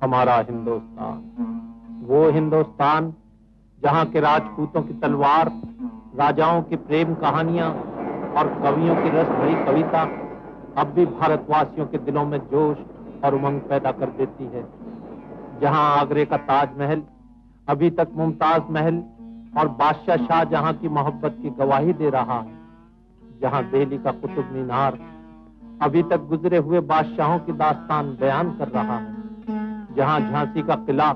हमारा हिंदुस्तान, वो हिंदुस्तान जहाँ के राजपूतों की तलवार, राजाओं की प्रेम कहानियां और कवियों की रस भरी कविता अब भी भारतवासियों के दिलों में जोश और उमंग पैदा कर देती है। जहाँ आगरे का ताजमहल अभी तक मुमताज महल और बादशाह शाहजहां की मोहब्बत की गवाही दे रहा है, जहाँ दिल्ली का कुतुब मीनार अभी तक गुजरे हुए बादशाहों की दास्तान बयान कर रहा है, जहाँ झांसी का किला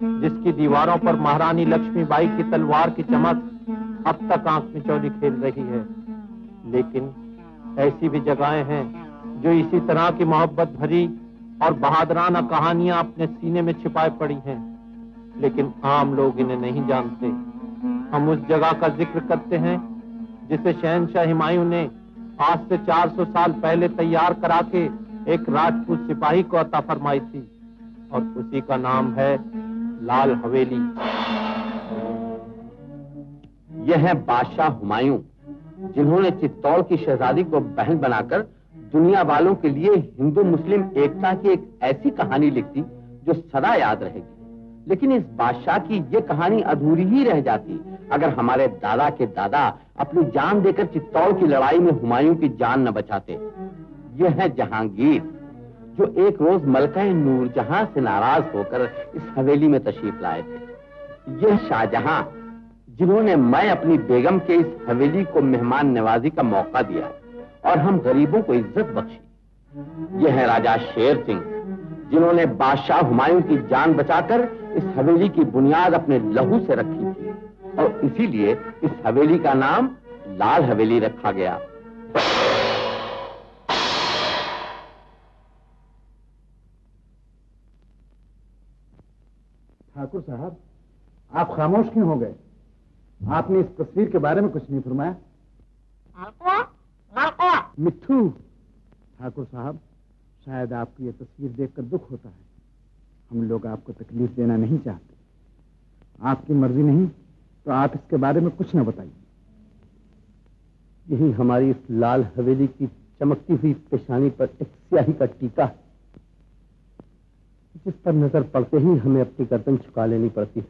जिसकी दीवारों पर महारानी लक्ष्मीबाई की तलवार की चमक अब तक आंख में चौड़ी खेल रही है। लेकिन ऐसी भी जगहें हैं जो इसी तरह की मोहब्बत भरी और बहादुराना कहानियां अपने सीने में छिपाए पड़ी हैं, लेकिन आम लोग इन्हें नहीं जानते। हम उस जगह का जिक्र करते हैं जिसे शहंशाह हुमायूं ने आज से 400 साल पहले तैयार करा के एक राजपूत सिपाही को अता फरमाई थी, और उसी का नाम है लाल हवेली। यह है बादशाह हुमायूं, जिन्होंने चित्तौड़ की शहजादी को बहन बनाकर दुनिया वालों के लिए हिंदू मुस्लिम एकता की एक ऐसी कहानी लिख दी जो सदा याद रहेगी। लेकिन इस बादशाह की ये कहानी अधूरी ही रह जाती अगर हमारे दादा के दादा अपनी जान देकर चित्तौड़ की लड़ाई में हुमायूं की जान न बचाते। यह है जहांगीर, जो एक रोज मलका नूरजहां से नाराज होकर इस हवेली में तशरीफ लाए थे। यह शाहजहां, जिन्होंने मैं अपनी बेगम के इस हवेली को मेहमान नवाजी का मौका दिया और हम गरीबों को इज्जत बख्शी। यह है राजा शेर सिंह, जिन्होंने बादशाह हुमायूं की जान बचाकर इस हवेली की बुनियाद अपने लहू से रखी थी, और इसीलिए इस हवेली का नाम लाल हवेली रखा गया। ठाकुर साहब, आप खामोश क्यों हो गए? आपने इस तस्वीर के बारे में कुछ नहीं फरमाया। मिट्ठू, ठाकुर साहब, शायद आपको यह तस्वीर देखकर दुख होता है। हम लोग आपको तकलीफ देना नहीं चाहते। आपकी मर्जी नहीं तो आप इसके बारे में कुछ न बताइए। यही हमारी इस लाल हवेली की चमकती हुई पेशानी पर एक स्याही का टीका है, जिस पर नजर पड़ते ही हमें अपनी गर्दन झुका लेनी पड़ती है।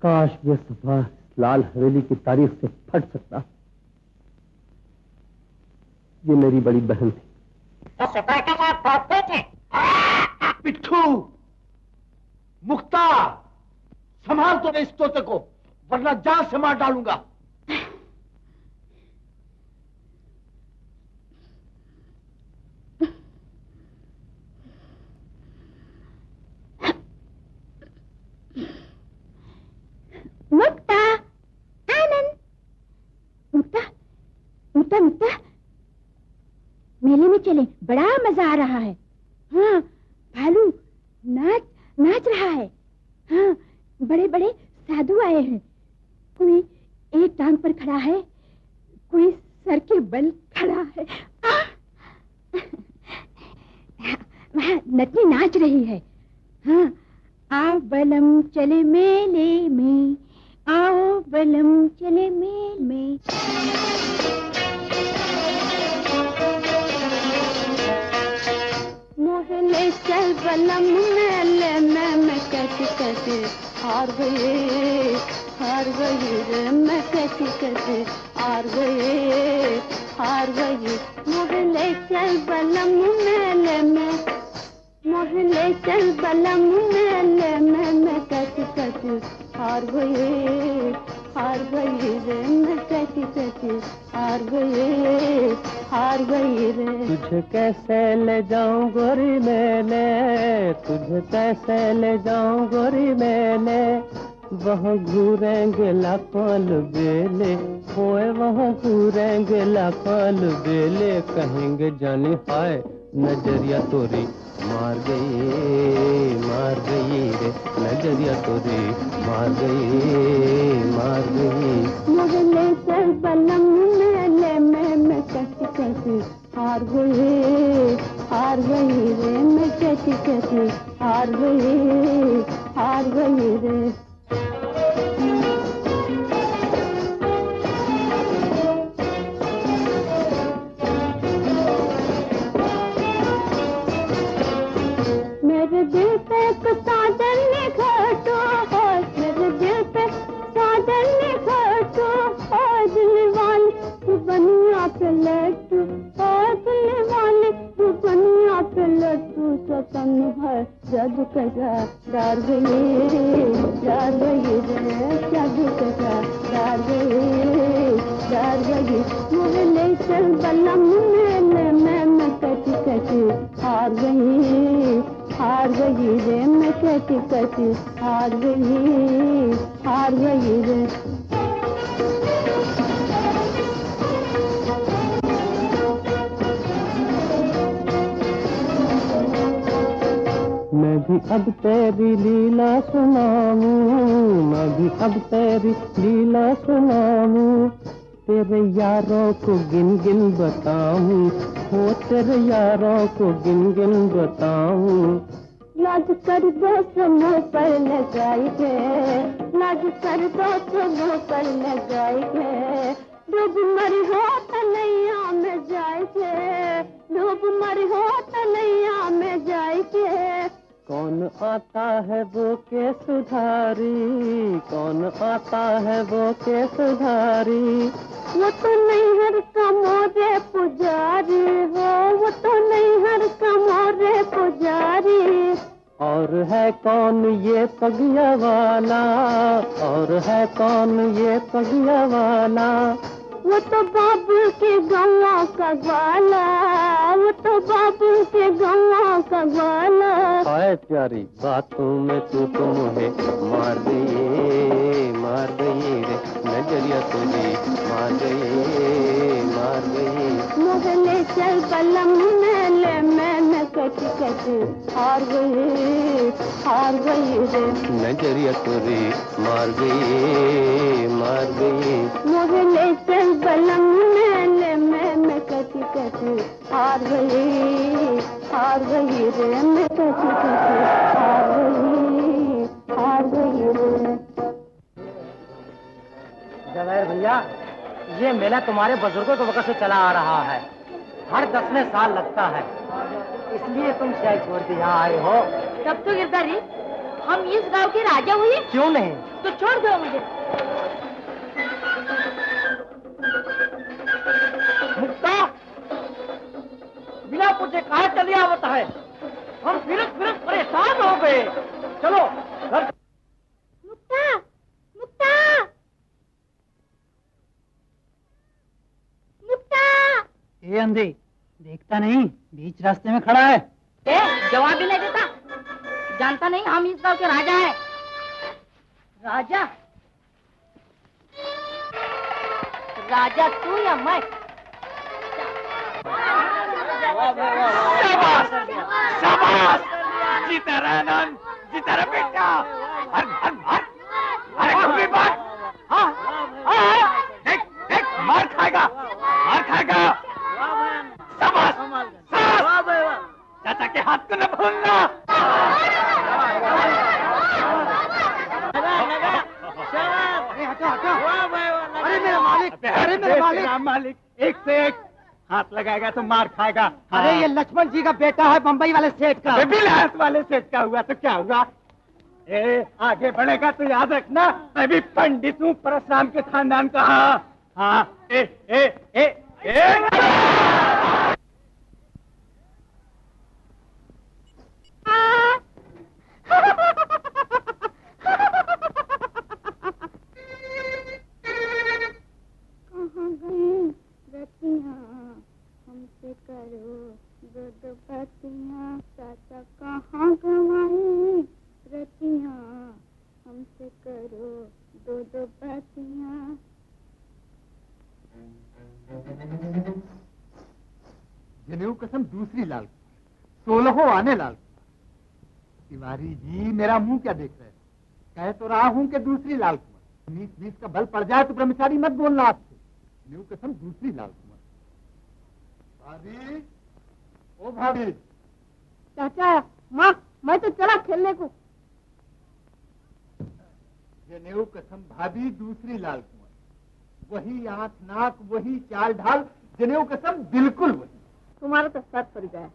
काश ये सफा लाल हवेली की तारीख से फट सकता। ये मेरी बड़ी बहन थी। तो सिपाही के साथ पहुंचते थे। पिट्ठू, मुख्तार, संभाल तो इस तोते को, वरना जान से मार डालूंगा। मुक्ता, आनंद, मुक्ता, मुक्ता, मुक्ता, मेले में चले, बड़ा मजा आ रहा है। हाँ, भालू नाच रहा है। हाँ, बड़े बड़े साधु आए हैं। कोई एक टांग पर खड़ा है, कोई सर के बल खड़ा है। वहाँ नटनी नाच रही है। हाँ, आओ बलम चले मेले में, आओ बलम चले मेले में। मोहले चल बलम मेले में, मैं कैसे कैसे हार गई रे, मैं कैसे कैसे हार गई। मोहले चल बलम मेले में, मोहले चल बलम मेले में मैं कट कट हार गई रे मैं कट कट हार गई रे। तुझे कैसे ले जाऊं गोरी मेले, तुझे कैसे ले जाऊं गोरी मेले, वहाँ घूरेंगे लाखों बेले, होए वहाँ घूरेंगे लाखों बेले, कहेंगे जाने हाय नजरिया तोरी मार गई रे, नजरिया तोरी मार गई। मोहल्ले चल बलम मेले में मैं कट कट हार गई रे मैं कट कट हार गई रे। मेरे दिल पे साजन ने घटो है, मेरे दिल पे साजन ने घटो है, दिल वाले तू बनिया पे लट्टू है, दिल वाले तू बनिया पे लट्टू, सतन है जग कजा डार गई रे, जग कजा डार गई। मुझे ले चल बलम मेले में मैं कट कट हार गई रे मैं कट कट हार गई रे। मैं भी अब तेरी लीला सुनाऊं, मैं भी अब तेरी लीला सुनाऊं, तेरे यारों को गिन गिन बताऊं, हो तेरे यारों को गिन गिन बताऊं। लाज कर दो मुँह पर लगाई के, लाज कर दो मुँह पर लगाई के, डूब मरी हो तलैया में जाए के, डूब मरी हो तलैया में जाए के। कौन आता है वो के सुधारी, कौन आता है वो के सुधारी, वो तो नहीं हर कमोरे पुजारी हो, वो तो नहीं हर कमोरे पुजारी। और है कौन ये पगिया वाला, और है कौन ये पगिया वाला, वो तो बाबू के गवा का ग्वाला, वो तो बाबू के गवा का ग्वाला। हाय प्यारी बातों में तू तो मुझे मार गई रे, नजरिया तुझे मार गई। मोहल्ले चल बलम मेले में मैं कट कट हार गई रे, नजरिया तुझे मार गई। मोहल्ले चल बलम मेले में मैं कट कट हार गई रे मैं कट कट हार गई रे। जवाहर भैया, ये मेला तुम्हारे बुजुर्गों के वक्त से चला आ रहा है, हर 10वें साल लगता है, इसलिए तुम शहर छोड़ के यहाँ आए हो। तब तो गिरधारी हम इस गांव के राजा हुए। क्यों नहीं? तो छोड़ दो मुझे। मुक्ता, बिना पूछे कहाँ चली आवत है? हम फिर परेशान हो गए। चलो घर। मुक्ता, मुक्ता, मुक्ता। ये अंधी देखता नहीं, बीच रास्ते में खड़ा है। जवाब भी नहीं देता, जानता नहीं हम इस गांव के राजा हैं। राजा? राजा तू या मैं? शाबाश, जीता रहा नंद, जीता रहा बेटा। अरे कभी बात, देख मार खाएगा। शाबाश, चाचा के हाथ को न भूलना। अरे मेरे मालिक, एक से एक हाथ लगाएगा तो मार खाएगा। अरे ये लक्ष्मण जी का बेटा है, बम्बई वाले सेठ का। बिलायत वाले सेठ का हुआ तो क्या हुआ? आगे बढ़ेगा तो याद रखना, मैं भी पंडित हूँ, परशुराम के खानदान का। हाँ, जनेऊ कसम दूसरी लाल कुंवर, 16 आने लाल कुंवर। तिवारी जी मेरा मुंह क्या देख रहे हैं? कह तो रहा हूं कि दूसरी लाल कुंवर। 19-20 का बल पड़ जाए तो ब्रह्मचारी मत बोलना आपसे। जनेऊ कसम दूसरी लाल कुंवर। भाभी, ओ भाभी। चाचा माँ, मैं तो चला खेलने को। जनेऊ कसम भाभी दूसरी लाल कुंवर, वही आंख नाक वही चाल ढाल, जनेऊ कसम बिल्कुल वही। तुम्हारा तो सर पड़ गया।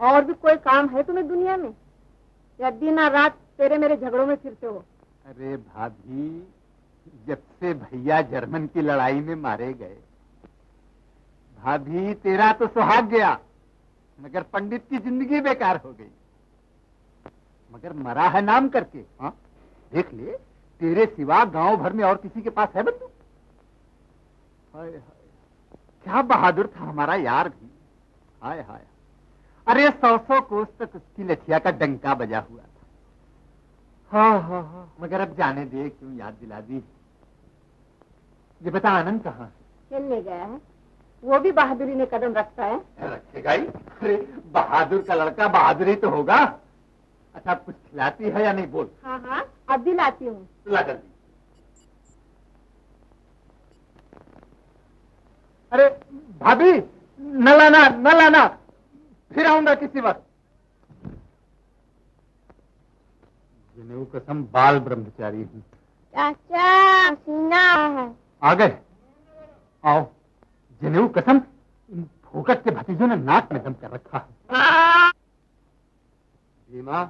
और भी कोई काम है तुम्हें दुनिया में, या दिन और रात तेरे मेरे झगड़ों में फिरते हो? अरे भाभी, जब से भैया जर्मन की लड़ाई में मारे गए, भाभी तेरा तो सुहाग गया, मगर पंडित की जिंदगी बेकार हो गई। मगर मरा है नाम करके। हाँ देख ले, तेरे सिवा गांव भर में और किसी के पास है बंदूक? हाय हाय, क्या बहादुर था हमारा यार भी। हाय हाय, अरे 100 कोस तक उसकी लठिया का डंका बजा हुआ था। हाँ हाँ हाँ, मगर अब जाने दे, क्यों याद दिला दी। ये बता, आनंद कहाँ है? खेलने गया है। वो भी बहादुरी में कदम रखता है। रखेगा ही। अरे बहादुर का लड़का बहादुर ही तो होगा। अच्छा, कुछ खिलाती है या नहीं बोल? हाँ हाँ, अब दिलाती हूँ। ला जल्दी। अरे भाभी, न लाना न लाना, फिर आऊंगा किसी वक्त। जनेऊ कसम बाल ब्रह्मचारी हूँ। चाचा सीना है। आ गए? आओ। जनेऊ कसम इन फोकट के भतीजों ने नाक में दम कर रखा है। भीमा,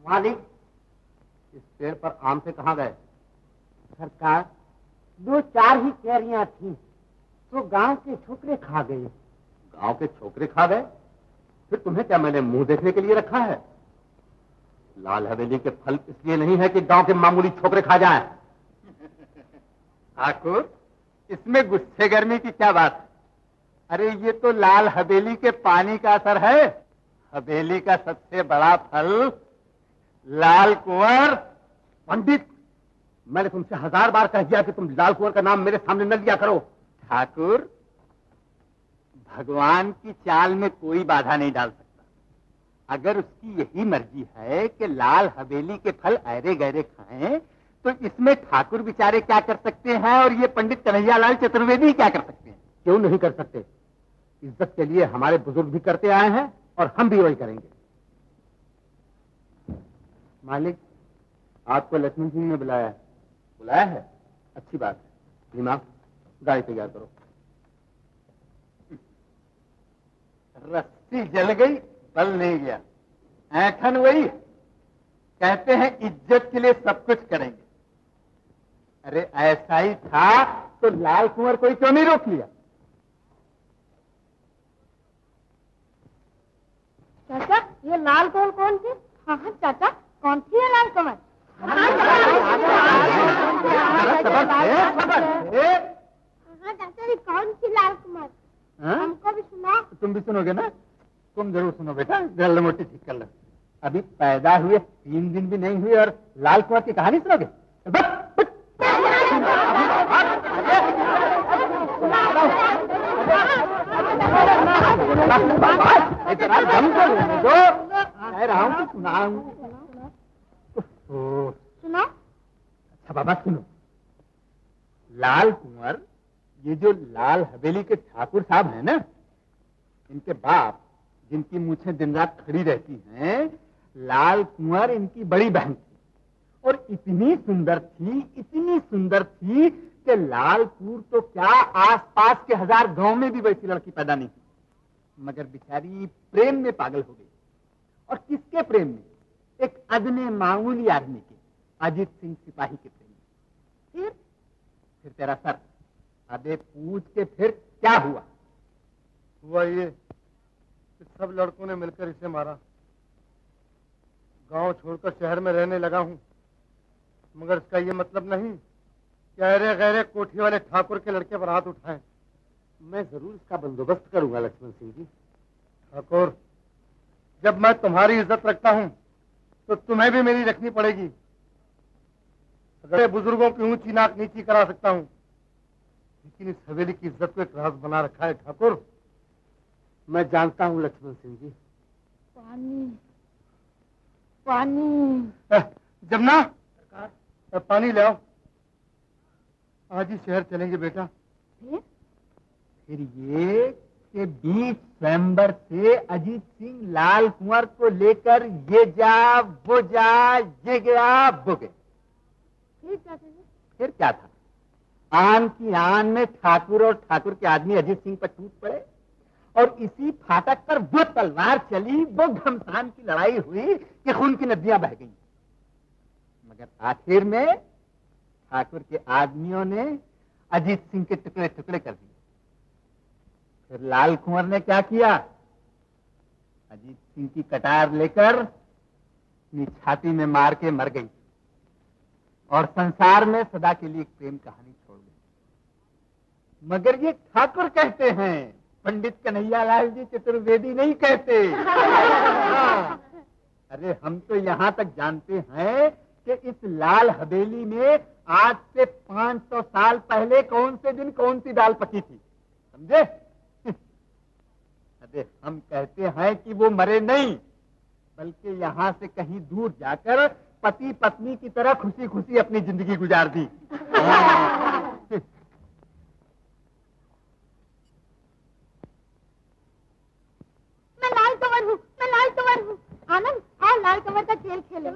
मालिक, इस पेड़ पर आम से कहाँ गए? सरकार, 2-4 ही कैरियां थी तो गांव के छोकरे खा गए। गांव के छोकरे खा गए? फिर तुम्हें क्या मैंने मुंह देखने के लिए रखा है? लाल हवेली के फल इसलिए नहीं है कि गांव के मामूली छोकरे खा जाएं। ठाकुर, इसमें गुस्से गर्मी की क्या बात है? अरे ये तो लाल हवेली के पानी का असर है। हवेली का सबसे बड़ा फल लाल कुंवर। पंडित, मैंने तुमसे 1000 बार कह दिया कि तुम लाल कुंवर का नाम मेरे सामने न लिया करो। ठाकुर, भगवान की चाल में कोई बाधा नहीं डाल सकता। अगर उसकी यही मर्जी है कि लाल हवेली के फल ऐरे गहरे खाएं, तो इसमें ठाकुर बेचारे क्या कर सकते हैं और ये पंडित कन्हैयालाल चतुर्वेदी क्या कर सकते हैं? क्यों नहीं कर सकते? इज्जत के लिए हमारे बुजुर्ग भी करते आए हैं और हम भी वही करेंगे। मालिक, आपको लक्ष्मण सिंह ने बुलाया है। बुलाया है? अच्छी बात है। भीमा, गाड़ी तैयार करो। रस्सी जल गई, बल नहीं गया। ऐठन वही, कहते हैं इज्जत के लिए सब कुछ करेंगे। अरे ऐसा ही था तो लाल कुंवर कोई क्यों नहीं रोक लिया? चाचा, ये लाल कमल कौन थी? हाँ हाँ चाचा, कौन थी ये लाल कमल? हाँ चाचा, ये कौन थी लाल कमल? हमको भी सुना। तुम भी सुनोगे ना? तुम जरूर सुनो बेटा, गल मोटी ठीक कर लो। अभी पैदा हुए 3 दिन भी नहीं हुए और लाल कुंवर की कहानी सुनोगे? इतना दम से कह रहा हूँ कि सुना। अच्छा बाबा सुनो, लाल कुंवर, ये जो लाल हवेली के ठाकुर साहब हैं ना, इनके बाप जिनकी मूछें दिन रात खड़ी रहती हैं, लाल कुंवर इनकी बड़ी बहन थी और इतनी सुंदर थी कि लालपुर तो क्या आसपास के 1000 गांव में भी वैसी लड़की पैदा नहीं हुई। मगर बेचारी प्रेम में पागल हो गई। और किसके प्रेम में? एक अदने मामूली आदमी के, अजीत सिंह सिपाही के प्रेम में। फिर तेरा सर, अबे पूछ के फिर क्या हुआ? हुआ ये कि सब लड़कों ने मिलकर इसे मारा। गांव छोड़कर शहर में रहने लगा हूं, मगर इसका ये मतलब नहीं कि अरे गहरे कोठी वाले ठाकुर के लड़के पर हाथ उठाएं। मैं जरूर इसका बंदोबस्त करूंगा लक्ष्मण सिंह जी। ठाकुर, जब मैं तुम्हारी इज्जत रखता हूं तो तुम्हें भी मेरी रखनी पड़ेगी। अगर बुजुर्गों की ऊंची नाक नीची करा सकता हूं, लेकिन इस हवेली की इज्जत को एक राज बना रखा है ठाकुर। मैं जानता हूँ लक्ष्मण सिंह जी। पानी पानी। जमुना, पानी ले आओ। आज ही शहर चलेंगे बेटा। फिर ये कि 20 नवंबर से अजीत सिंह लाल कुंवर को लेकर ये जा वो जा, ये गया वो गए। फिर क्या था? आन की आन में ठाकुर और ठाकुर के आदमी अजीत सिंह पर टूट पड़े और इसी फाटक पर वो तलवार चली, वो घमसान की लड़ाई हुई कि खून की नदियां बह गईं। मगर आखिर में ठाकुर के आदमियों ने अजीत सिंह के टुकड़े टुकड़े कर दिए। फिर लाल कुंवर ने क्या किया? अजीत सिंह की कटार लेकर अपनी छाती में मार के मर गई और संसार में सदा के लिए एक प्रेम कहानी छोड़ गई। मगर ये ठाकुर कहते हैं, पंडित कन्हैयालाल जी चतुर्वेदी नहीं कहते। अरे हम तो यहाँ तक जानते हैं कि इस लाल हवेली में आज से 500 साल पहले कौन से दिन कौन सी दाल पकी थी, समझे? अरे हम कहते हैं कि वो मरे नहीं, बल्कि यहाँ से कहीं दूर जाकर पति पत्नी की तरह खुशी खुशी अपनी जिंदगी गुजार दी। मैं लाल कंवर हूँ, मैं लाल कंवर हूँ। आनंद, आओ लाल कंवर का खेल खेलें।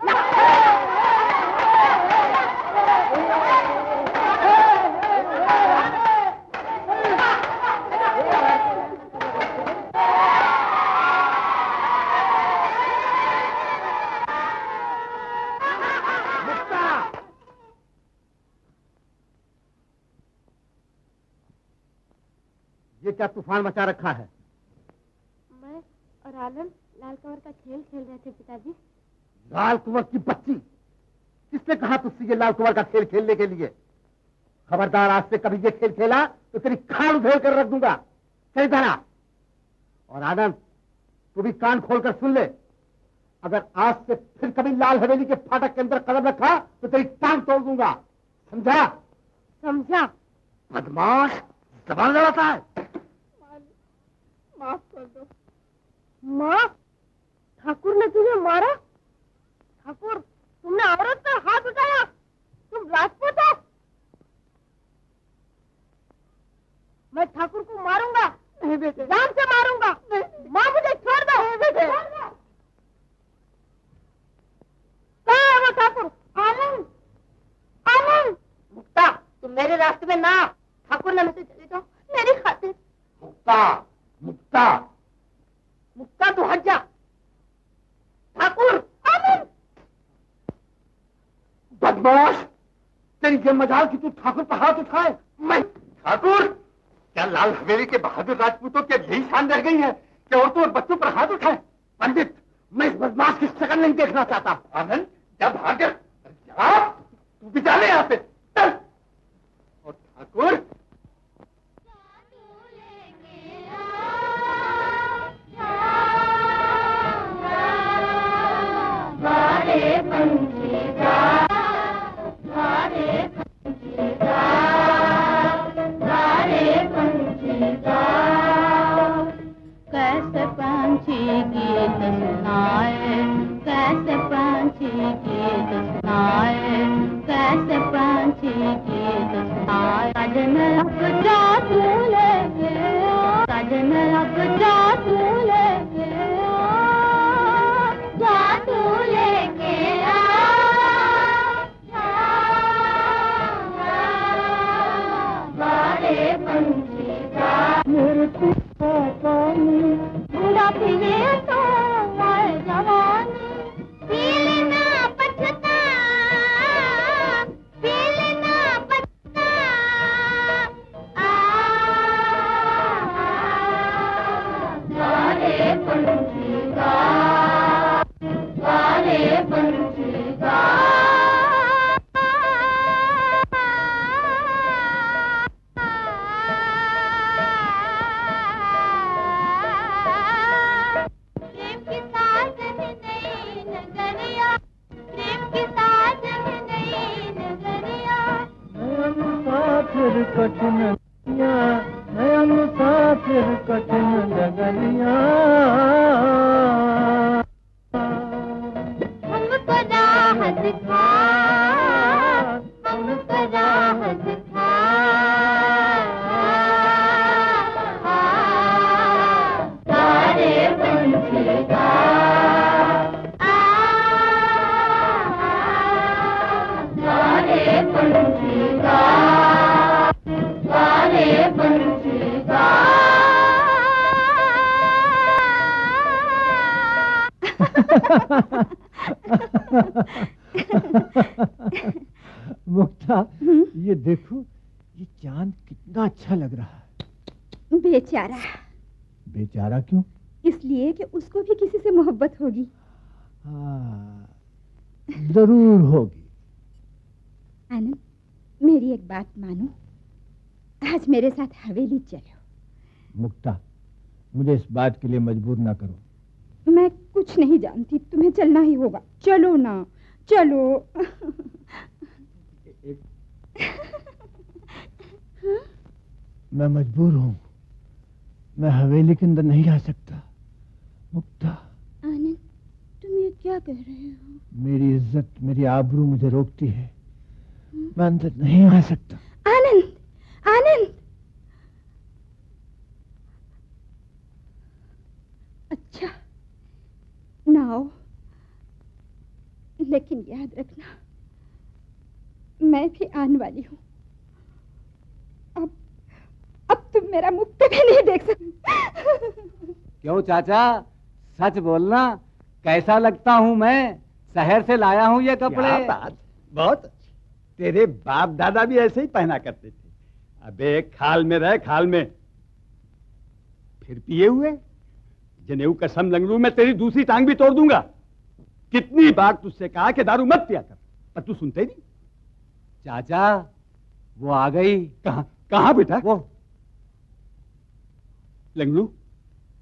ये क्या तूफान मचा रखा है? मैं और आनंद लाल कंवर का खेल खेल रहे थे पिताजी। लाल कुंवर की बच्ची, किसने कहा तुझसे ये लाल कुंवर का खेल खेलने के लिए? खबरदार, आज से कभी ये खेल खेला तो तेरी खाल उधेड़ कर रख दूंगा। सही तरह। और आनंद, तू भी कान खोलकर सुन ले, अगर आज से फिर कभी लाल हवेली के फाटक के अंदर कदम रखा तो तेरी टांग तोड़ दूंगा, समझा? समझा। बदमाश, जबान लड़ाता है। माफ कर दो। माँ, ठाकुर ने तुझे मारा? ठाकुर, तुमने औरत पर हाथ उठाया? तुम राजपूत हो? मैं ठाकुर को मारूंगा। नहीं बेटे, जान से मारूंगा। माँ, मुझे छोड़ दो। नहीं बेटे। कहाँ है वो ठाकुर? आनंद, आनंद। मुक्ता, तुम मेरे रास्ते में ना। ठाकुर ने मुझसे चले जाओ मेरी खातिर। मुक्ता, मुक्ता, मुक्ता, तू हट जा। ठाकुर, आनंद। बदमाश, तेरी ये मजाल कि तू ठाकुर पर हाथ उठाए। मैं ठाकुर? क्या लाल हवेली के बहादुर राजपूतों की यही शान रह गई है कि औरतों और बच्चों पर हाथ उठाए? पंडित, मैं इस बदमाश की शक्ल नहीं देखना चाहता। आनंद, जब भागे तू भी जाने यहाँ से। चल। और ठाकुर, कैसे पंछी गीत सुनाए, कैसे पंछी गीत सुनाए, कैसे पंछी गीत सुनाए। सजन अब जा तू लेके आ, सजन अब जा तू लेके आ, जा तू लेके आ, बारे पंछी का मुर्ती बुढ़ा फिरे तो जवानी, पीले ना मुक्ता, ये देखो, ये चांद कितना अच्छा लग रहा है। बेचारा। बेचारा क्यों? इसलिए कि उसको भी किसी से मोहब्बत होगी। हाँ, जरूर होगी। आनंद, मेरी एक बात मानो, आज मेरे साथ हवेली चलो। मुक्ता, मुझे इस बात के लिए मजबूर ना करो। मैं कुछ नहीं जानती, तुम्हें चलना ही होगा। चलो ना, चलो। मैं मजबूर हूँ, मैं हवेली के अंदर नहीं आ सकता। मुक्ता। आनंद, तुम ये क्या कह रहे हो? मेरी इज्जत, मेरी आबरू मुझे रोकती है। मैं अंदर नहीं आ सकता। आनंद, आनंद। अच्छा, ना आओ, लेकिन याद रखना, मैं भी आने वाली हूँ। अब तुम मेरा मुख भी नहीं देख सकते। क्यों चाचा, सच बोलना, कैसा लगता हूँ मैं? शहर से लाया हूँ ये कपड़े। क्या बात, बहुत अच्छी। तेरे बाप दादा भी ऐसे ही पहना करते थे। अबे खाल में रह, खाल में। फिर पिए हुए? जनेऊ कसम लंगड़ू, मैं तेरी दूसरी टांग भी तोड़ दूंगा। कितनी बार तुझसे कहा कि दारू मत पिया कर, पर तू सुनते ही नहीं। चाचा, वो आ गई। कहाँ बेटा? वो लंगड़ू,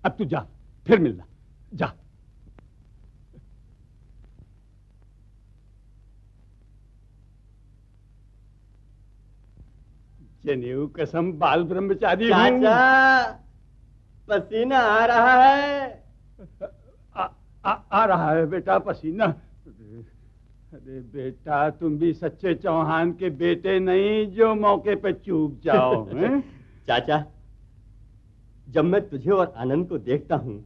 अब तू जा, फिर मिलना, जा। जनेऊ कसम बाल ब्रह्मचारी हूं। चाचा, पसीना आ रहा है। आ रहा है बेटा पसीना। अरे बेटा, तुम भी सच्चे चौहान के बेटे नहीं जो मौके पे चूक जाओ। चाचा, जब मैं तुझे और आनंद को देखता हूं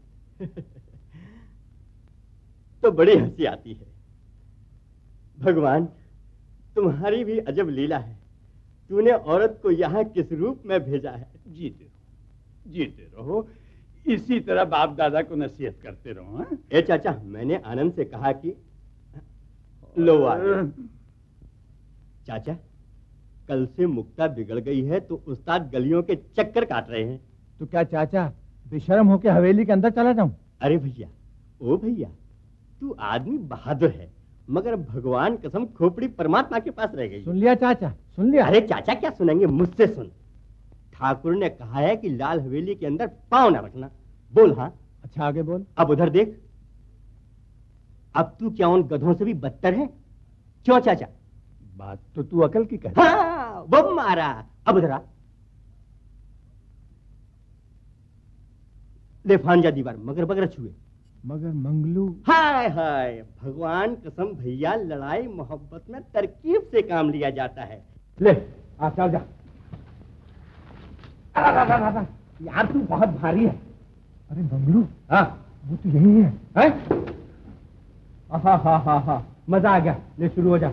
तो बड़ी हंसी आती है। भगवान, तुम्हारी भी अजब लीला है। तूने औरत को यहाँ किस रूप में भेजा है। जीते रहो, इसी तरह बाप दादा को नसीहत करते रहो। ए चाचा, मैंने आनंद से कहा कि लो आ गया। चाचा, कल से मुक्ता बिगड़ गई है तो उस्ताद गलियों के चक्कर काट रहे हैं। तो क्या चाचा, बेशर्म होके हवेली के अंदर चला जाऊं? अरे भैया, ओ भैया, तू आदमी बहादुर है, मगर भगवान कसम खोपड़ी परमात्मा के पास रह गई। सुन लिया चाचा, सुन लिया। अरे चाचा क्या सुनेंगे, मुझसे सुन। ठाकुर ने कहा है कि लाल हवेली के अंदर पांव न रखना। बोल हाँ। अच्छा, आगे बोल। अब उधर देख, अब तू क्या उन गधों से भी बदतर है? क्यों चाचा? बात तो तू अकल की कह। हाँ, वो मारा। अब उधर आ, ले फांजा दीवार, मगर बगर छुए। मगर मंगलू। हाय हाय, भगवान कसम भैया, लड़ाई मोहब्बत में तरकीब से काम लिया जाता है। ले आ, चल जा। यार तू बहुत भारी है। अरे मंगलू, हाँ वो तो यही है, हाँ, मजा आ गया। ले शुरू हो जा।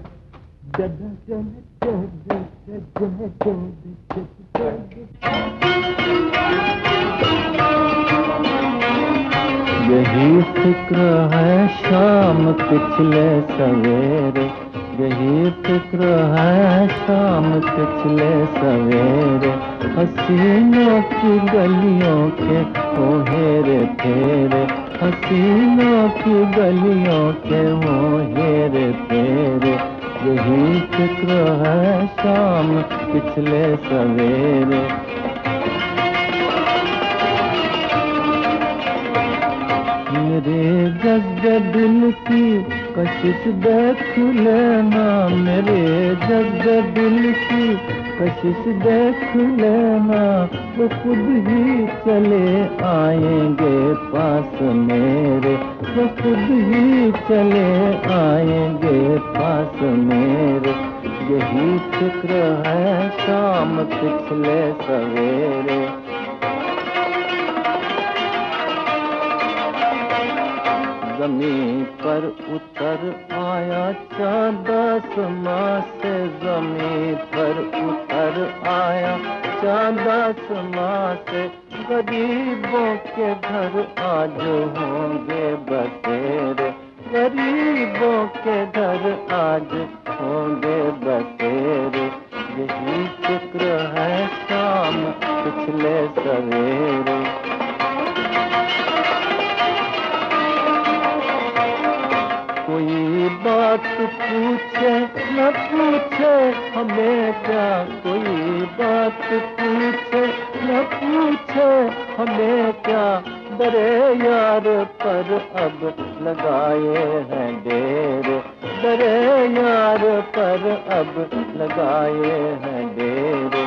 यही फिक्र है शाम पिछले सवेरे, यही फिक्र है शाम पिछले सवेरे, हसीनों की गलियों के वो हेरे फेरे, हसीनों की गलियों के वो हेरे फेरे, यही फिक्र है शाम पिछले सवेरे। मेरे जज्बे दिल की कशिश देख लेना, मेरे जज्बे दिल की कशिश देख लेना, वो खुद ही चले आएंगे पास मेरे, वो खुद ही चले आएंगे पास मेरे, यही फिक्र है शाम पिछले सवेरे। जमीन पर उतर आया चाँद आसमां से, जमीन पर उतर आया चाँद आसमां से। गरीबों के घर आज होंगे बसेरे, गरीबों के घर आज होंगे बसेरे। यही फिक्र है शाम पिछले सवेरे। कोई बात पूछे न पूछे हमें क्या, कोई बात पूछे न पूछे हमें क्या। डरे यार पर अब लगाए हैं डेरे, डरे यार पर अब लगाए हैं डेरे।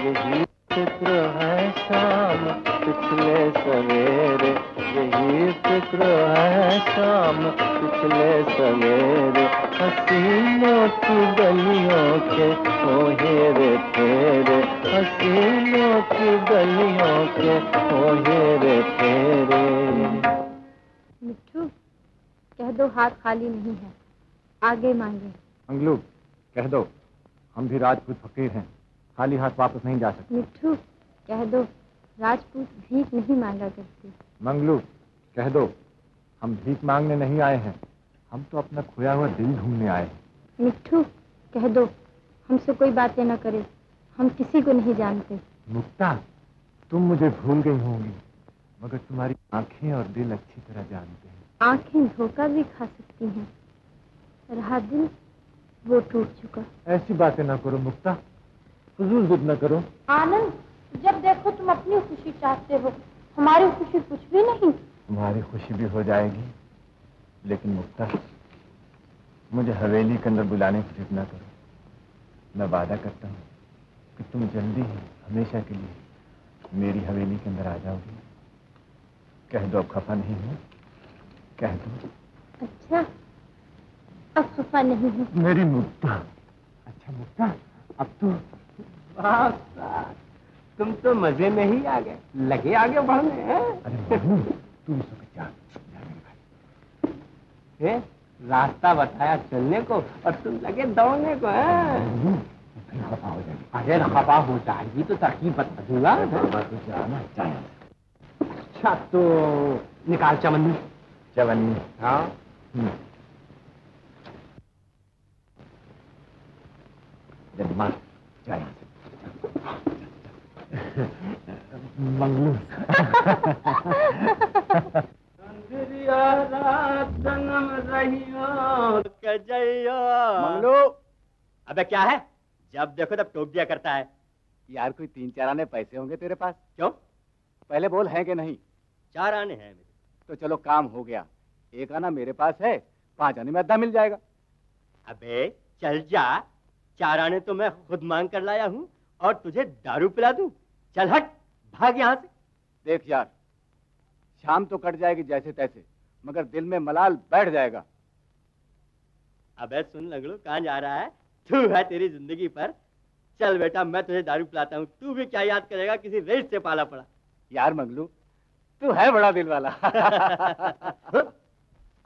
यही फिक्र है शाम पिछले सवेरे, यही फिक्र है शाम पिछले सवेरे। हसीनों की गलियों के ओ हेरे फेरे, हसीनों की गलियों के ओ हेरे फेरे। मिट्ठू, कह दो हाथ खाली नहीं है, आगे मांगे। मंगलू, कह दो हम भी राजपूत फकीर हैं, खाली हाथ वापस नहीं जा सकते। मिट्ठू, कह दो राजपूत भीख नहीं मांगा करते। मंगलू, कह दो हम भीख मांगने नहीं आए हैं, हम तो अपना खोया हुआ दिल ढूंढने आए हैं। मिट्ठू, कह दो हमसे कोई बातें न करे, हम किसी को नहीं जानते। मुक्ता, तुम मुझे भूल गई होंगी, मगर तुम्हारी आंखें और दिल अच्छी तरह जानते हैं। आंखें धोखा भी खा सकती हैं, रहा दिल वो टूट चुका। ऐसी बातें ना करो मुक्ता, फजूल जिद न करो। आनंद, जब देखो तुम अपनी खुशी चाहते हो, हमारी खुशी कुछ भी नहीं। तुम्हारी खुशी भी हो जाएगी, लेकिन मुक्ता मुझे हवेली के अंदर बुलाने की जिद न करो। मैं वादा करता हूँ कि तुम जल्दी ही हमेशा के लिए मेरी हवेली के अंदर आ जाओगी। कह दो अब खफा नहीं हो, कह दो। अच्छा, अब खफा नहीं है मेरी मुक्ता। अच्छा मुक्ता, अब तो तुम तो मजे में ही आ गए, लगे आगे बढ़ने हैं। अरे तू जा, रास्ता बताया चलने को और तुम लगे दौड़ने को। खफा हो जाएगी। अगर खफा हो जाएगी तो तरकीब बता दूंगा। अच्छा तो निकाल चवन्नी। चवन्नी? हाँ। मार जा यहाँ से। मंगलू। मंगलू, अबे क्या है, जब देखो तब टोक दिया करता है। यार कोई 3-4 आने पैसे होंगे तेरे पास? क्यों? पहले बोल है कि नहीं? 4 आने हैं मेरे। तो चलो काम हो गया, 1 आना मेरे पास है, 5 आने में अद्धा मिल जाएगा। अबे चल जा, 4 आने तो मैं खुद मांग कर लाया हूँ और तुझे दारू पिला दूं। चल हट, भाग यहाँ से। देख यार, शाम तो कट जाएगी जैसे तैसे, मगर दिल में मलाल बैठ जाएगा। अबे सुन लगड़ू, कहाँ जा रहा है? तू है तेरी जिंदगी पर। चल बेटा, मैं तुझे दारू पिलाता हूँ, तू भी क्या याद करेगा, किसी रेस से पाला पड़ा। यार मंगलू, तू है बड़ा दिल वाला।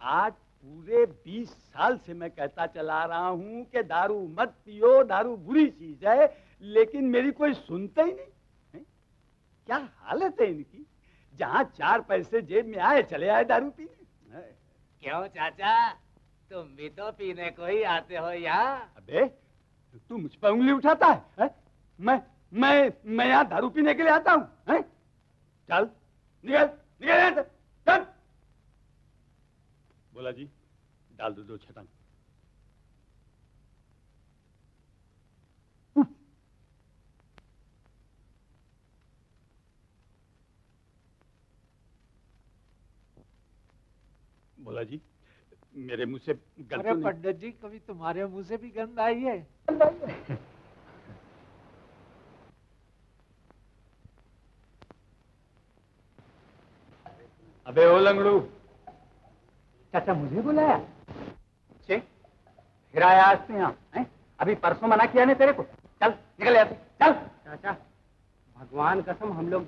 आज पूरे 20 साल से मैं कहता चला रहा हूँ कि दारू मत पियो, दारू बुरी चीज है, लेकिन मेरी कोई सुनता ही नहीं है? क्या हालत है इनकी, जहाँ 4 पैसे जेब में आए चले आए दारू पीने। क्यों चाचा, तुम भी तो पीने को ही आते हो यहाँ? अबे तू मुझ पर उंगली उठाता है? मैं यहाँ दारू पीने के लिए आता हूँ? चल निकल निकल यहाँ से, चल। बोला जी, डाल दो 2 छटांग। बोला जी, मेरे मुंह से गंध। अरे पंडित जी, कभी तुम्हारे मुंह से भी गंध आई है? अबे ओ लंगड़ू, चाचा मुझे बुलाया? फिर आया आज तू यहाँ, हैं? अभी परसों मना किया ने तेरे को। चल निकल यहाँ से, चल। चाचा भगवान कसम हम लोग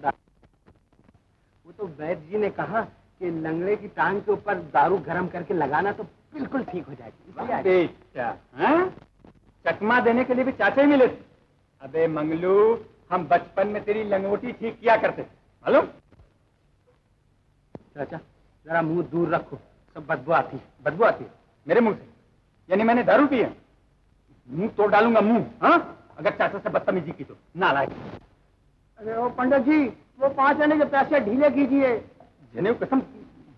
वो तो वैद्य जी ने कहा कि लंगड़े की टांग के ऊपर दारू गरम करके लगाना तो बिल्कुल ठीक हो जाएगी। चकमा देने के लिए भी चाचा ही मिले थे। अबे मंगलू, हम बचपन में तेरी लंगोटी ठीक किया करते मालूम। चाचा जरा मुंह दूर रखो, सब बदबू आती है। बदबू आती है मेरे मुंह से? यानी मैंने दारू पी है? मुंह तोड़ डालूंगा मुंह, हाँ? अगर चाचा से बदतमीजी की तो नालायक। अरे ओ पंडित जी, वो 5 आने के पैसे ढीले कीजिए। जनेऊ कसम,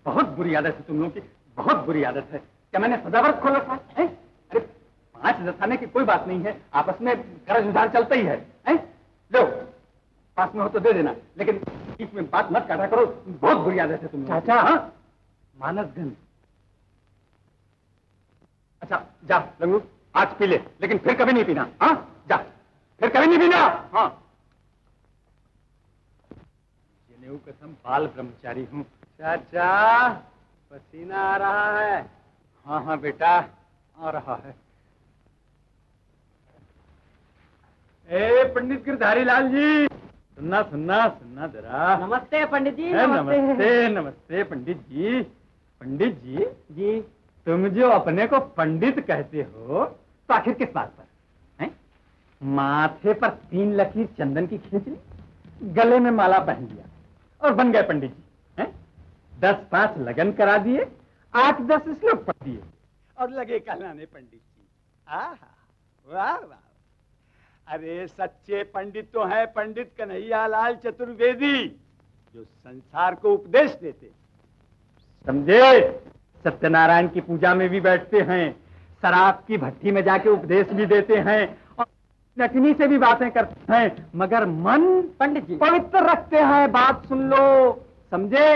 बहुत बुरी आदत है तुम लोगों की, बहुत बुरी आदत है। क्या मैंने सदाव्रत खोल रखा है? अरे 5 दसाने की कोई बात नहीं है, आपस में कर्ज उधार चलता ही है। लो पास में हो तो दे देना, लेकिन बीच में बात मत काटा करो, बहुत बुरी आदत है तुम चाचा। हाँ? मानसगंज। अच्छा जा लंगू, आज पी ले, लेकिन फिर कभी नहीं पीना। हाँ जा, फिर कभी नहीं पीना। हाँ जनेऊ कसम, बाल ब्रह्मचारी हूँ। चाचा पसीना आ रहा है। हाँ हाँ बेटा आ रहा है। ए पंडित गिरधारी लाल जी, सुनना सुनना सुनना जरा। नमस्ते पंडित जी। नमस्ते नमस्ते पंडित जी। पंडित जी जी, तुम जो अपने को पंडित कहते हो तो आखिर किस बात पर हैं? माथे पर 3 लकीर चंदन की खींच ली, गले में माला पहन लिया और बन गए पंडित जी हैं? 10-5 लगन करा दिए, 8-10 श्लोक पढ़ दिए और लगे कहलाने पंडित जी। आहा, वाह वाह। अरे सच्चे पंडित तो हैं पंडित कन्हैयालाल चतुर्वेदी, जो संसार को उपदेश देते। समझे? सत्यनारायण की पूजा में भी बैठते हैं, शराब की भट्टी में जाके उपदेश भी देते हैं और नटनी से भी बातें करते हैं, मगर मन पंडित जी पवित्र रखते हैं। बात सुन लो, समझे?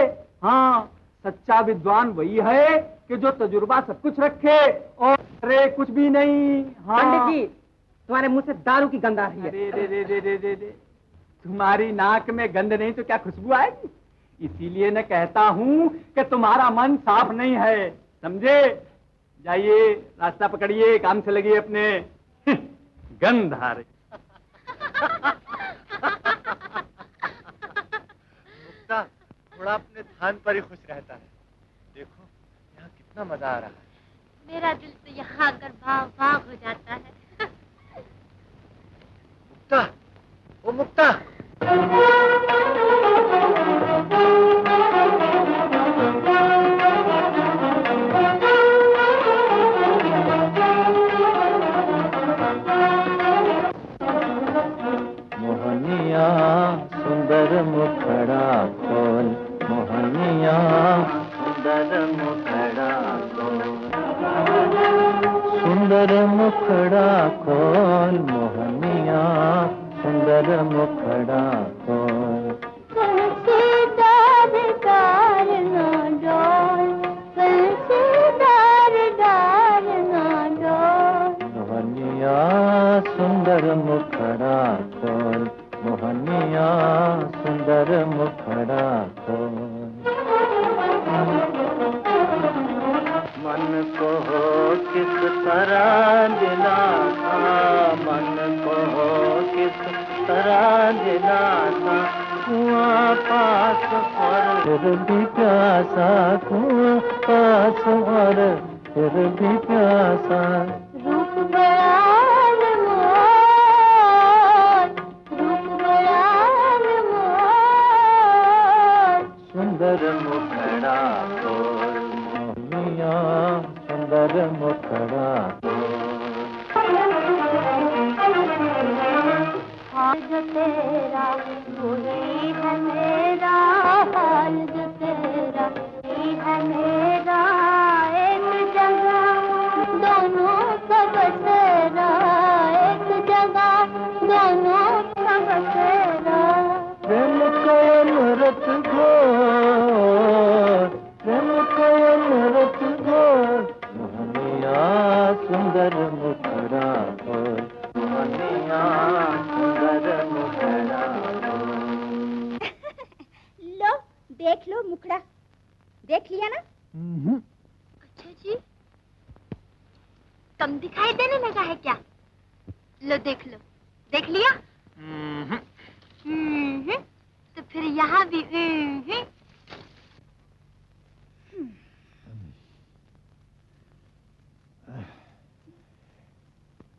हाँ, सच्चा विद्वान वही है कि जो तजुर्बा सब कुछ रखे और करे कुछ भी नहीं। हाँ पंडित जी, तुम्हारे मुंह से दारू की गंध आ रही है। दे। तुम्हारी नाक में गंध नहीं तो क्या खुशबू आएगी? इसीलिए मैं कहता हूँ कि तुम्हारा मन साफ नहीं है, समझे? जाइए, रास्ता पकड़िए, काम से लगिए अपने। गंध आ रही। मुक्ता थोड़ा अपने ध्यान पर ही खुश रहता है। देखो यहाँ कितना मजा आ रहा है। मेरा दिल तो यहाँ आकर भाव भाव हो जाता है। मुक्ता, ओ मुक्ता। मोहनिया सुंदर मुखड़ा खोल, मोहनिया सुंदर मुखड़ा खोल, सुंदर मुखड़ा खोल, मोहनिया सुंदर मुखड़ा खोल। दार दार ना डोल, दार दार ना डोल। मोहनिया सुंदर मुखड़ा खोल, मोहनिया सुंदर मुखड़ा खोल। मन को हो किस तरह दिलासा, मन को हो किस तरह दिलासा, कुआं पास और फिर भी प्यासा, कुआं पास और फिर भी प्यासा। रूप बयान मोर, रूप बयान मोर। सुंदर मुखड़ा खोल, मोहनिया सुंदर मुखड़ा खोल। हाल जो तेरा वही है मेरा, हाल जो तेरा वही है मेरा। एक जगह दोनों का बसेरा, एक जगह दोनों का बसेरा। प्रेम का अमृत घोर, प्रेम का अमृत घोर, मोहनिया सुंदर मुखड़ा खोल, मोहनिया सुंदर मुखड़ा खोल। लो देख लो मुखड़ा, देख लिया ना? अच्छा जी। कम दिखाई देने लगा है क्या? लो देख लिया? तो फिर यहाँ भी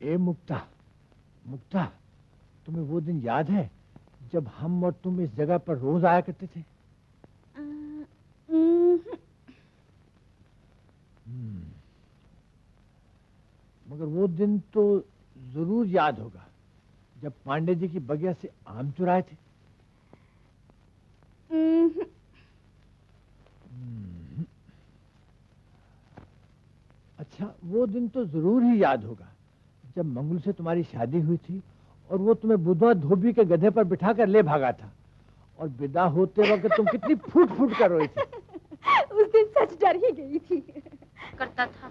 ए मुक्ता, मुक्ता, तुम्हें वो दिन याद है जब हम और तुम इस जगह पर रोज आया करते थे? मगर वो दिन तो जरूर याद होगा जब पांडे जी की बगिया से आम चुराए थे। अच्छा, वो दिन तो जरूर ही याद होगा जब मंगलू से तुम्हारी शादी हुई थी और वो तुम्हें बुधवा धोबी के गधे पर बिठाकर ले भागा था और विदा होते वक्त तुम कितनी फूट फूट कर रोई थी। उस दिन सच डर ही गई थी। करता था।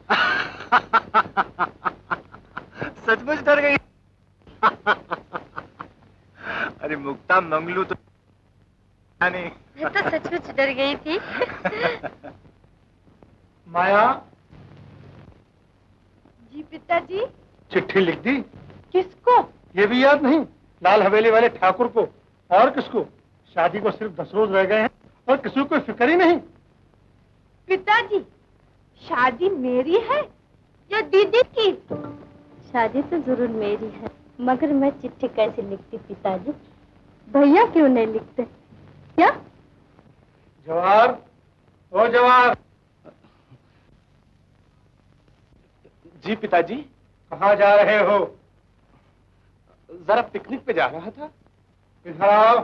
सचमुच डर गई। अरे मुक्ता, मंगलू तो नहीं। मैं तो सचमुच डर गई थी। माया। जी पिताजी। चिट्ठी लिख दी? किसको? ये भी याद नहीं? लाल हवेली वाले ठाकुर को। और किसको? शादी को सिर्फ 10 रोज रह गए हैं और किसी को कोई फिक्र ही नहीं। पिताजी, शादी मेरी है या दीदी की? शादी तो जरूर मेरी है, मगर मैं चिट्ठी कैसे लिखती पिताजी? भैया क्यों नहीं लिखते? क्या? जवाहर, ओ जवाहर। जी पिताजी। कहाँ जा रहे हो? जरा पिकनिक पे जा रहा था। इधर आओ।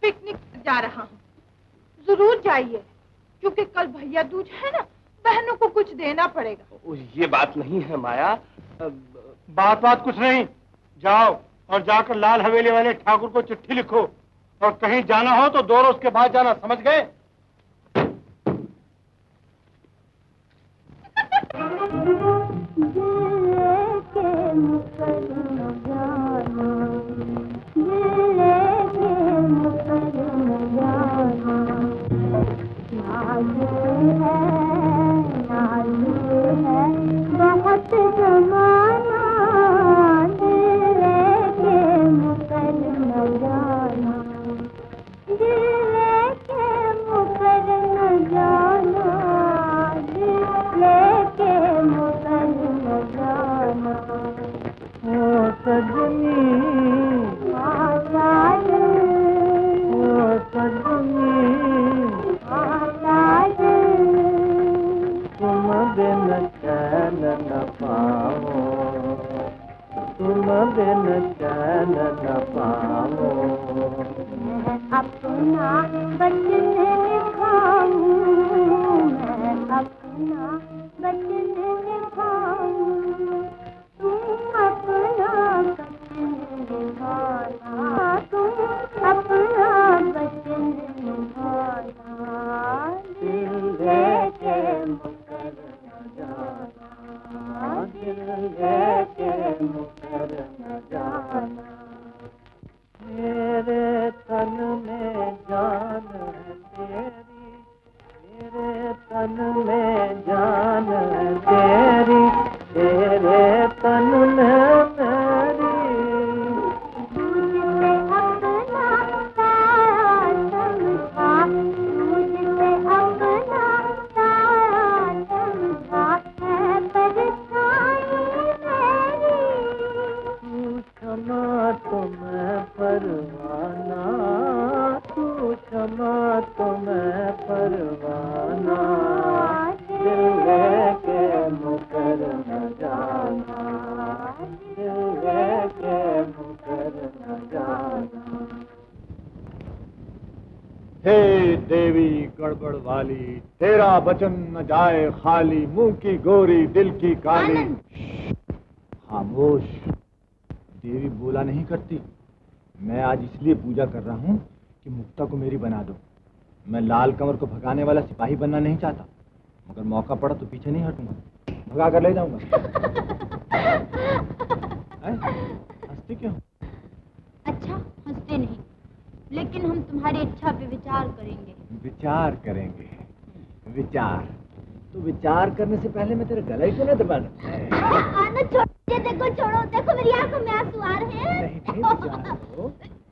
पिकनिक जा रहा हूँ। जरूर जाइए, क्योंकि कल भैया दूज है ना, बहनों को कुछ देना पड़ेगा। ये बात नहीं है माया। बात कुछ नहीं। जाओ और जाकर लाल हवेली वाले ठाकुर को चिट्ठी लिखो और कहीं जाना हो तो 2 रोज के बाद जाना, समझ गए? वचन न जाए खाली, मुंह की गोरी दिल की काली। खामोश, देवी बोला नहीं करती। मैं आज इसलिए पूजा कर रहा हूँ कि मुक्ता को मेरी बना दो। मैं लाल कमर को भगाने वाला सिपाही बनना नहीं चाहता, मगर मौका पड़ा तो पीछे नहीं हटूंगा, भगा कर ले जाऊंगा। हंसती क्यों? अच्छा, हंसते नहीं, लेकिन हम तुम्हारी इच्छा पे विचार करेंगे। विचार करेंगे? विचार तो विचार करने से पहले मैं तेरे गले क्यों नहीं दबा दूं? आनंद छोड़, ये देखो, छोड़ो, देखो मेरी आंखों में आंसू आ रहे हैं। नहीं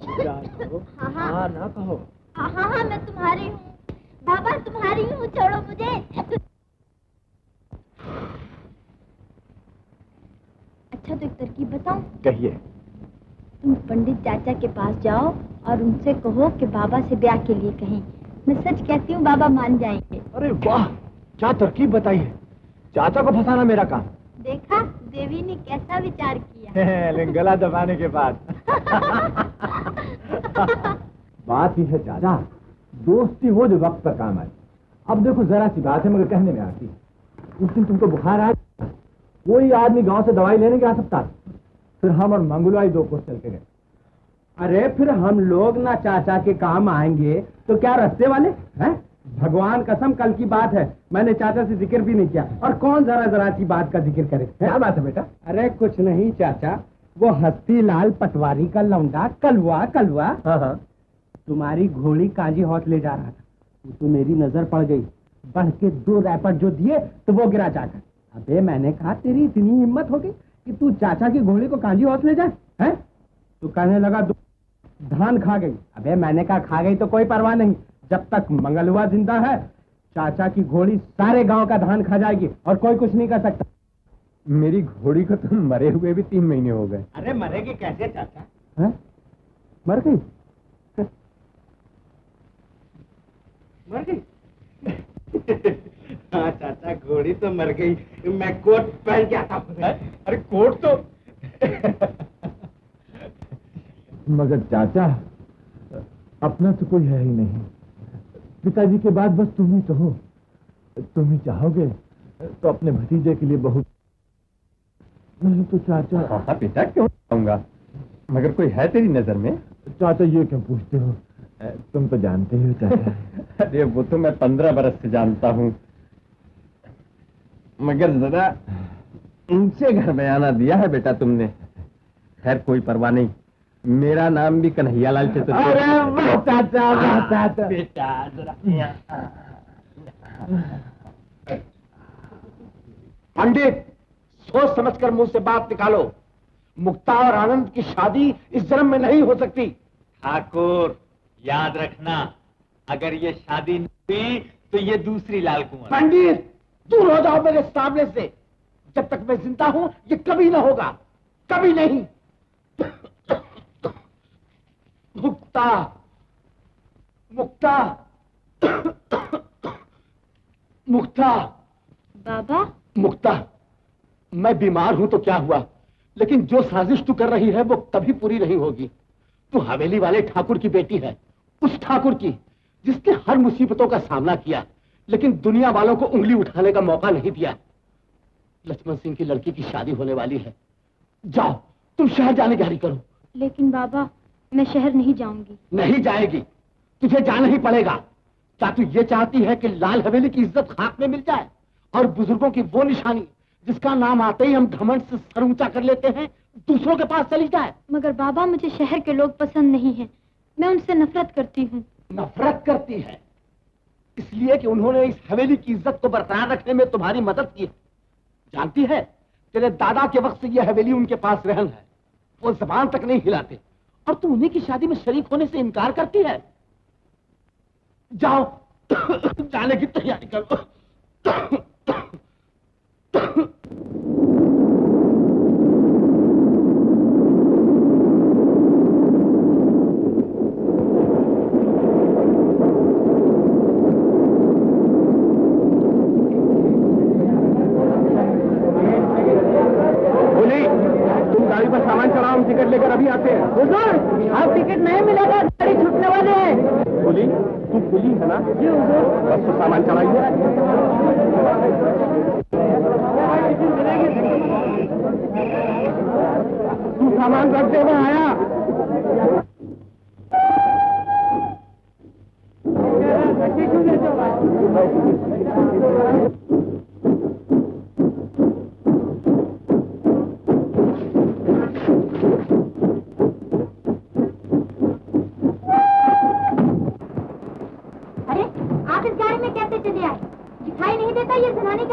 विचार करो। हाँ ना कहो। हाँ मैं तुम्हारी हूँ बाबा, तुम्हारी हूँ, छोड़ो मुझे। अच्छा तो एक तरकीब बताऊं? कहिए। तुम पंडित चाचा के पास जाओ और उनसे कहो कि बाबा से ब्याह के लिए कहें। मैं सच कहती हूँ, बाबा मान जाएंगे। अरे वाह, क्या तरकीब बताई है। चाचा को फंसाना मेरा काम। देखा देवी ने कैसा विचार किया। गला दबाने के बाद। बात ही है चाचा, दोस्ती हो जो वक्त पर काम आए। अब देखो जरा सी बात है मगर कहने में आती। उस दिन तुमको बुखार आया, कोई आदमी गांव से दवाई लेने के आ सकता, फिर हम और मंगलवाई 2 कोस चल के गए। अरे फिर हम लोग ना चाचा के काम आएंगे तो क्या रास्ते वाले हैं? भगवान कसम, कल की बात है, मैंने चाचा से जिक्र भी नहीं किया। और कौन जरा सी बात का जिक्र करे? क्या बात है बेटा? अरे कुछ नहीं चाचा, वो हस्ती लाल पटवारी का लौंडा कलवा हाँ। तुम्हारी घोड़ी कांजी हौत ले जा रहा था। वो तो मेरी नजर पड़ गई, बढ़ के 2 रैपट जो दिए तो वो गिरा जाकर। अबे मैंने कहा तेरी इतनी हिम्मत हो गई कि तू चाचा की घोड़ी को कांजी हौत ले जाए हैं? तो कहने लगा धान खा गई। अबे मैंने कहा खा गई तो कोई परवाह नहीं, जब तक मंगलवा जिंदा है चाचा की घोड़ी सारे गांव का धान खा जाएगी और कोई कुछ नहीं कर सकता। मेरी घोड़ी को तो मरे हुए भी 3 महीने हो गए। अरे मरेगी कैसे चाचा? है? मर गई? मर गई? हाँ चाचा, घोड़ी तो मर गई, मैं कोट पहन के आता हूँ। अरे कोट तो मगर चाचा, अपना तो कोई है ही नहीं। पिताजी के बाद बस तुम ही तो हो। तुम ही चाहोगे तो अपने भतीजे के लिए बहुत। नहीं तो चाचा। हाँ पिता, क्यों चाहूंगा, मगर कोई है तेरी नजर में? चाचा ये क्यों पूछते हो, तुम तो जानते ही हो चाचा। अरे वो तो मैं 15 बरस से जानता हूँ, मगर जरा ऊंचे घर में आना दिया है बेटा तुमने। खैर कोई परवाह नहीं, मेरा नाम भी कन्हैयालाल चतुर्वेदी। अरे वाह चाचा, वाह चाचा। बेटा जरा पंडित, सोच समझकर मुंह से बात निकालो। मुक्ता और आनंद की शादी इस जन्म में नहीं हो सकती। ठाकुर याद रखना, अगर ये शादी नहीं हुई तो ये दूसरी लाल कुंवर। पंडित दूर हो जाओ मेरे सामने से। जब तक मैं जिंदा हूं ये कभी ना होगा, कभी नहीं। मुक्ता, मुक्ता, मुक्ता। बाबा। मुक्ता, मैं बीमार हूं तो क्या हुआ, लेकिन जो साजिश तू कर रही है वो कभी पूरी नहीं होगी। तू हवेली वाले ठाकुर की बेटी है, उस ठाकुर की जिसने हर मुसीबतों का सामना किया लेकिन दुनिया वालों को उंगली उठाने का मौका नहीं दिया। लक्ष्मण सिंह की लड़की की शादी होने वाली है, जाओ तुम शहर जाने की तैयारी करो। लेकिन बाबा, मैं शहर नहीं जाऊंगी। नहीं जाएगी, तुझे जाना ही पड़ेगा। क्या तू ये चाहती है कि लाल हवेली की इज्जत खाक में मिल जाए और बुजुर्गों की वो निशानी जिसका नाम आते ही हम घमंड से सर ऊंचा कर लेते हैं दूसरों के पास चली जाए? मगर बाबा, मुझे शहर के लोग पसंद नहीं हैं, मैं उनसे नफरत करती हूँ। नफरत करती है इसलिए कि उन्होंने इस हवेली की इज्जत को बरकरार रखने में तुम्हारी मदद की। जानती है, तेरे दादा के वक्त से यह हवेली उनके पास रहन है, वो जबान तक नहीं हिलाते और तू उन्हीं की शादी में शरीक होने से इनकार करती है। जाओ जाने की तैयारी करो। टिकट लेकर अभी आते हैं। हुजूर, आप टिकट नहीं मिलेगा, गाड़ी छूटने वाले हैं। बोली तू खुली है ना? जी हुजूर। बस तो सामान चढ़ाइए। तू सामान रख दे, मैं आया। दिखाई नहीं देता ये जनानी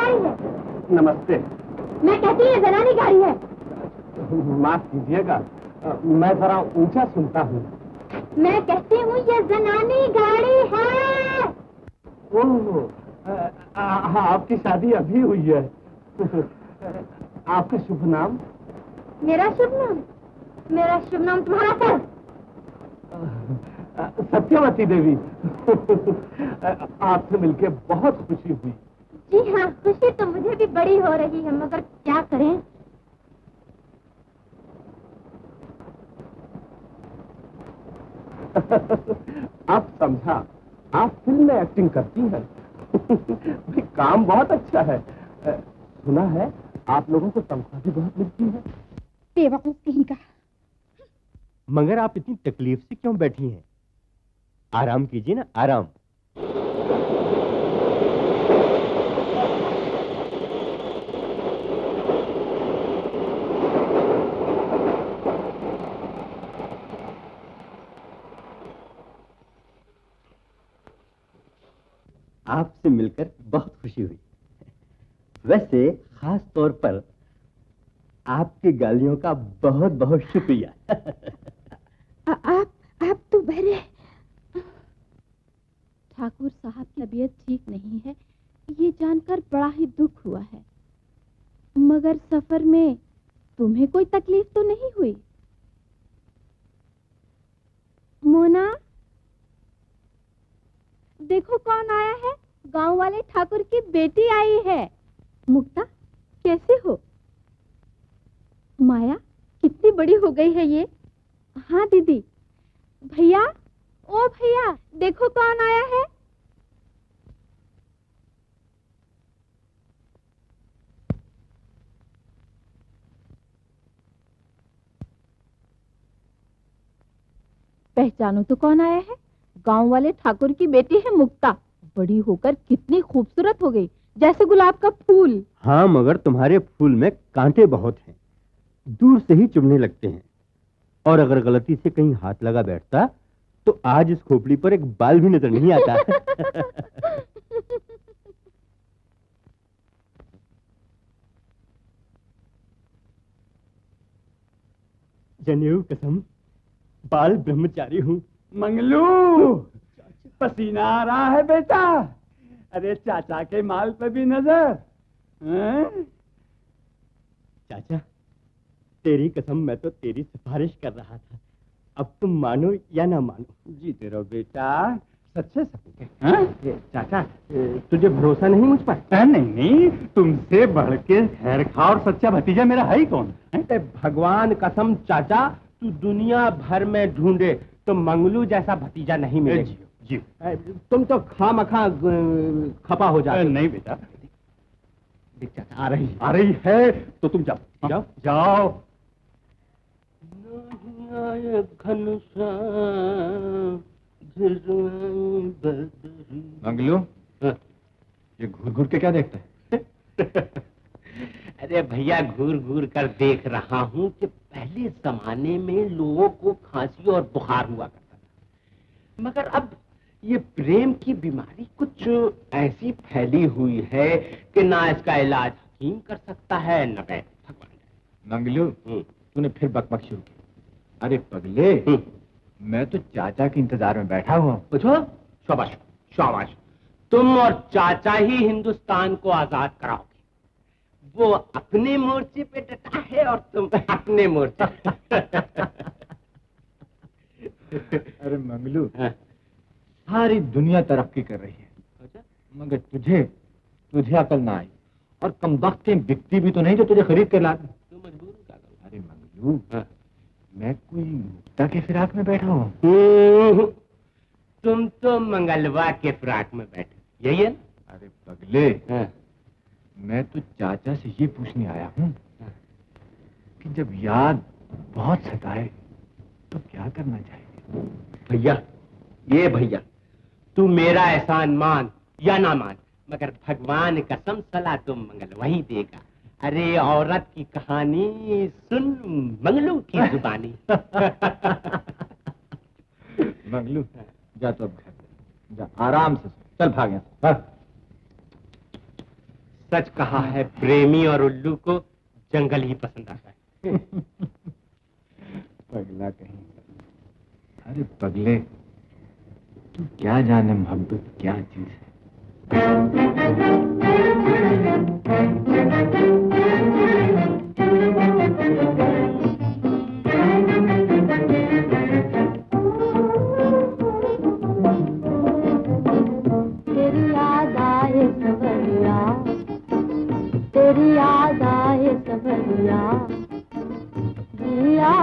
नमस्ते। मैं कहती हूँ जनानी गाड़ी है। माफ कीजिएगा, मैं जरा ऊंचा सुनता हूँ। मैं कहती हूँ ये जनानी गाड़ी है। ओह, आपकी शादी अभी हुई है। आपका शुभ नाम? मेरा शुभ नाम? मेरा शुभ नाम तुम्हारा सर। सत्यवती देवी। आपसे मिलके बहुत खुशी हुई। जी हाँ, खुशी तो मुझे भी बड़ी हो रही है, मगर क्या करें। आप समझा, आप फिल्म में एक्टिंग करती हैं। भाई काम बहुत अच्छा है। सुना है आप लोगों को तनख्वाह भी बहुत मिलती है। बेवकूफ कहीं का। मगर आप इतनी तकलीफ से क्यों बैठी हैं? आराम कीजिए ना, आराम। आपसे मिलकर बहुत खुशी हुई। वैसे खास तौर पर आपकी गालियों का बहुत बहुत शुक्रिया। आप तो बहरे। ठाकुर साहब की तबीयत ठीक नहीं है, ये जानकर बड़ा ही दुख हुआ है। मगर सफर में तुम्हें कोई तकलीफ तो नहीं हुई? मोना, देखो कौन आया है। गांव वाले ठाकुर की बेटी आई है। मुक्ता, कैसे हो? माया, कितनी बड़ी हो गई है ये। हाँ दीदी। भैया, ओ भैया, देखो कौन आया है। पहचानो तो कौन आया है। गांव वाले ठाकुर की बेटी है मुक्ता। बड़ी होकर कितनी खूबसूरत हो गई, जैसे गुलाब का फूल। हाँ, मगर तुम्हारे फूल में कांटे बहुत हैं, दूर से ही चुभने लगते हैं। और अगर गलती से कहीं हाथ लगा बैठता तो आज इस खोपड़ी पर एक बाल भी नजर नहीं आता। जनेऊ कसम, बाल ब्रह्मचारी हूँ। मंगलू, पसीना आ रहा है बेटा। अरे चाचा के माल पे भी नजर। चाचा, तेरी कसम, मैं तो तेरी सिफारिश कर रहा था। अब तुम मानो या ना मानो। जीते रहो बेटा, सच्चे सच्चे। चाचा, तुझे भरोसा नहीं मुझ पर? नहीं, तुमसे बढ़ के खैर खा और सच्चा भतीजा मेरा है ही कौन? भगवान कसम चाचा, तू दुनिया भर में ढूंढे तो मंगलू जैसा भतीजा नहीं मिलेगा। जी, तुम तो खामखा खपा हो जाते। नहीं बेटा। देख चाचा, आ रही है तो तुम जाओ। जाओ। मंगलू, ये घूर घूर के क्या देखता है? अरे भैया, घूर घूर कर देख रहा हूँ कि पहले जमाने में लोगों को खांसी और बुखार हुआ करता था, मगर अब ये प्रेम की बीमारी कुछ ऐसी फैली हुई है कि ना इसका इलाज हकीम कर सकता है न वैद्य। भगवान। मंगलू, तूने फिर बकबक शुरू की। अरे पगले, मैं तो चाचा के इंतजार में बैठा हुआ हूँ। पूछो। शाबाश शाबाश, तुम और चाचा ही हिंदुस्तान को आजाद कराओगे। वो अपने मोर्चे पे डटा है और तुम अपने मोर्चे। अरे मंगलू, सारी दुनिया तरक्की कर रही है, मगर तुझे अकल ना आई। और कमबख्तें बिकती भी तो नहीं जो तुझे खरीद कर ला। तू मजबूर क्या करूं? अरे मंगलू, मैं कोई मुक्ता के फिराक में बैठा हूँ। तुम तो मंगलवा के फिराक में बैठे, यही है ना? अरे पगले, मैं तो चाचा से ये पूछने आया हूँ कि जब याद बहुत सताए तो क्या करना चाहिए? भैया, ये भैया, तू मेरा एहसान मान या ना मान, मगर भगवान कसम सलाह तो मंगल वही देगा। अरे औरत की कहानी सुन मंगलू की जुबानी। मंगलू, जा तो अब घर जा, आराम से चल, भाग यहाँ। सच कहा है, प्रेमी और उल्लू को जंगल ही पसंद आता है। पगला कहीं। अरे पगले, तू क्या जाने मोहब्बत क्या चीज है। तेरी याद आए सवरिया, तेरी याद आए सवरिया, जिया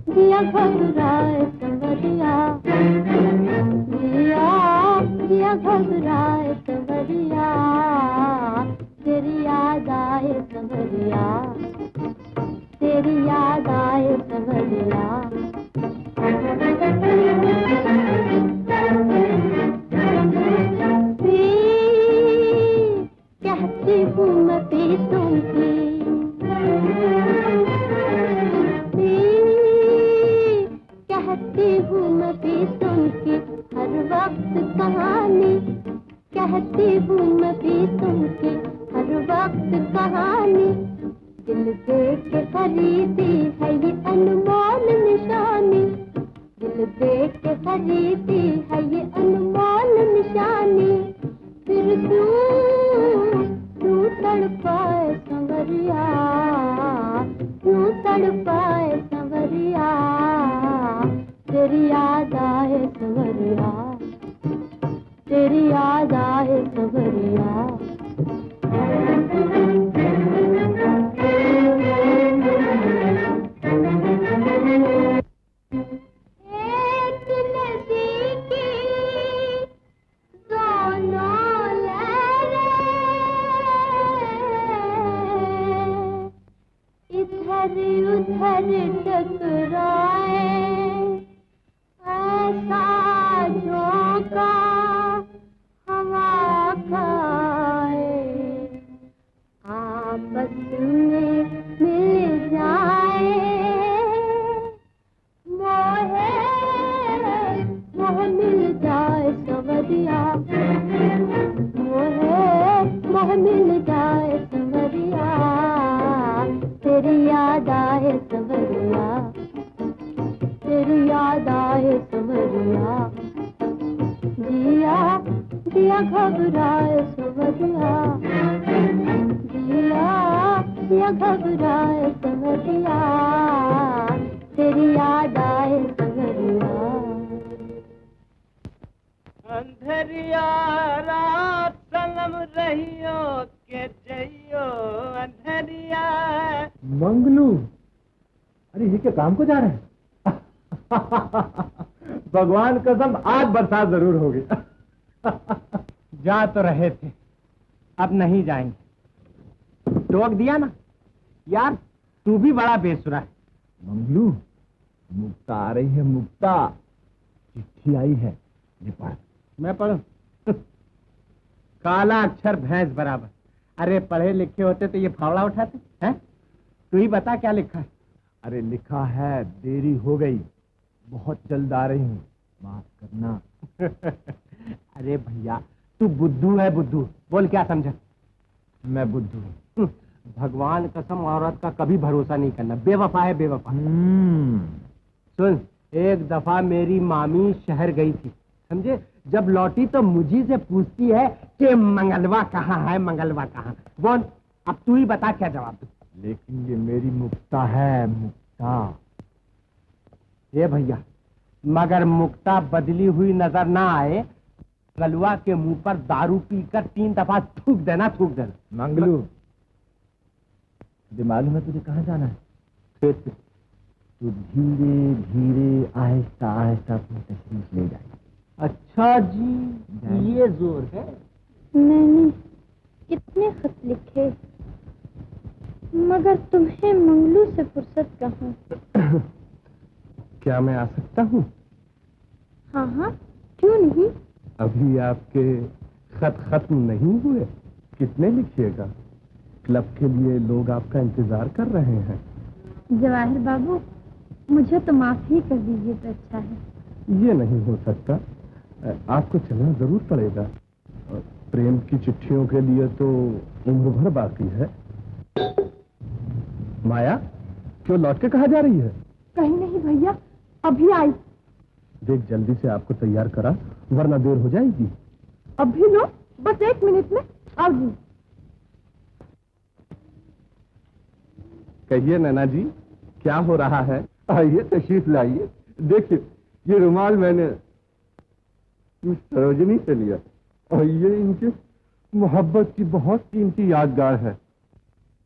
जिया घबराए सवरिया, जिया जिया घबराए सवरिया, तेरी याद आए सवरिया, तेरी याद आए सवरिया। कहती हूँ मैं पीतों की, कहती हूँ मैं पीतों की हर वक्त कहानी, कहती हूँ मैं पीतों की हर वक्त कहानी, दिल दे के खरीदी है ये अनमोल निशानी, दिल दे के खरीदी है ये अनमोल निशानी, फिर क्यों तड़पाए संवरिया, क्यों तड़पाए संवरिया, तेरी याद आए संवरिया, तेरी याद आए संवरिया। एक नदी की दोनों लहरें, इधर उधर टकराए, ऐसा झोंका हवा खाए, आपस में मिल जाए, मोहे मोह मिल जाए संवरिया, मोहे मोह मिल जाए संवरिया, तेरी याद आए संवरिया, तेरी याद आए संवरिया, जिया जिया घबराए संवरिया, जिया जिया घबराए संवरिया, तेरी याद आए संवरिया। अंधरिया रात सनम रहियो के जइयो अंधरिया। मंगलू, अरे ये क्या काम को जा रहे हैं? भगवान कसम आज बरसात जरूर होगी। जा तो रहे थे, अब नहीं जाएंगे। टोक दिया ना यार, तू भी बड़ा बेसुरा है। मंगलू, मुक्ता आ रही है, मुक्ता चिट्ठी आई है, ये पढ़। मैं पढ़ूं? काला अक्षर भैंस बराबर। अरे पढ़े लिखे होते तो ये फावड़ा उठाते हैं? तू ही बता क्या लिखा है। अरे लिखा है, देरी हो गई, बहुत जल्द आ रही हूँ, माफ करना। अरे भैया तू बुद्धू है, बुद्धू। बोल क्या समझा? मैं बुद्धू हूँ। भगवान कसम औरत का कभी भरोसा नहीं करना, बेवफा है बेवफा। सुन, एक दफा मेरी मामी शहर गई थी, समझे? जब लौटी तो मुझी से पूछती है कि मंगलवा कहाँ है, मंगलवा कहाँ। बोल अब तू ही बता क्या जवाब दे। लेकिन ये मेरी मुक्ता है, मुक्ता। ये भैया मगर मुक्ता बदली हुई नजर ना आए, गलवा के मुंह पर दारू पीकर 3 दफा थूक देना, थूक देना। मंगलू, तुझे मालूम है तुझे कहाँ जाना है? तू धीरे धीरे आहिस्ता आहिस्ता अपनी तशरीफ ले जाए। अच्छा जी, ये जोर है। मैंने कितने खत लिखे, मगर तुम्हें मंगलू से फुर्सत कहाँ। क्या मैं आ सकता हूँ? हाँ हाँ, क्यों नहीं। अभी आपके खत खत्म नहीं हुए, कितने लिखिएगा? क्लब के लिए लोग आपका इंतजार कर रहे हैं। जवाहिर बाबू, मुझे तो माफ ही कर दीजिए तो अच्छा है। ये नहीं हो सकता, आपको चलना जरूर पड़ेगा। प्रेम की चिट्ठियों के लिए तो उम्र भर बाकी है। माया, क्यों लौट के कहाँ जा रही है? कहीं नहीं भैया, अभी आई। देख जल्दी से आपको तैयार करा, वरना देर हो जाएगी। अभी लो, बस 1 मिनट में आओ जी। कहिए नैना जी, क्या हो रहा है? आइए तशरीफ लाइए। देखिए, ये रुमाल मैंने मिस सरोजिनी से लिया और ये इनके मोहब्बत की बहुत कीमती यादगार है।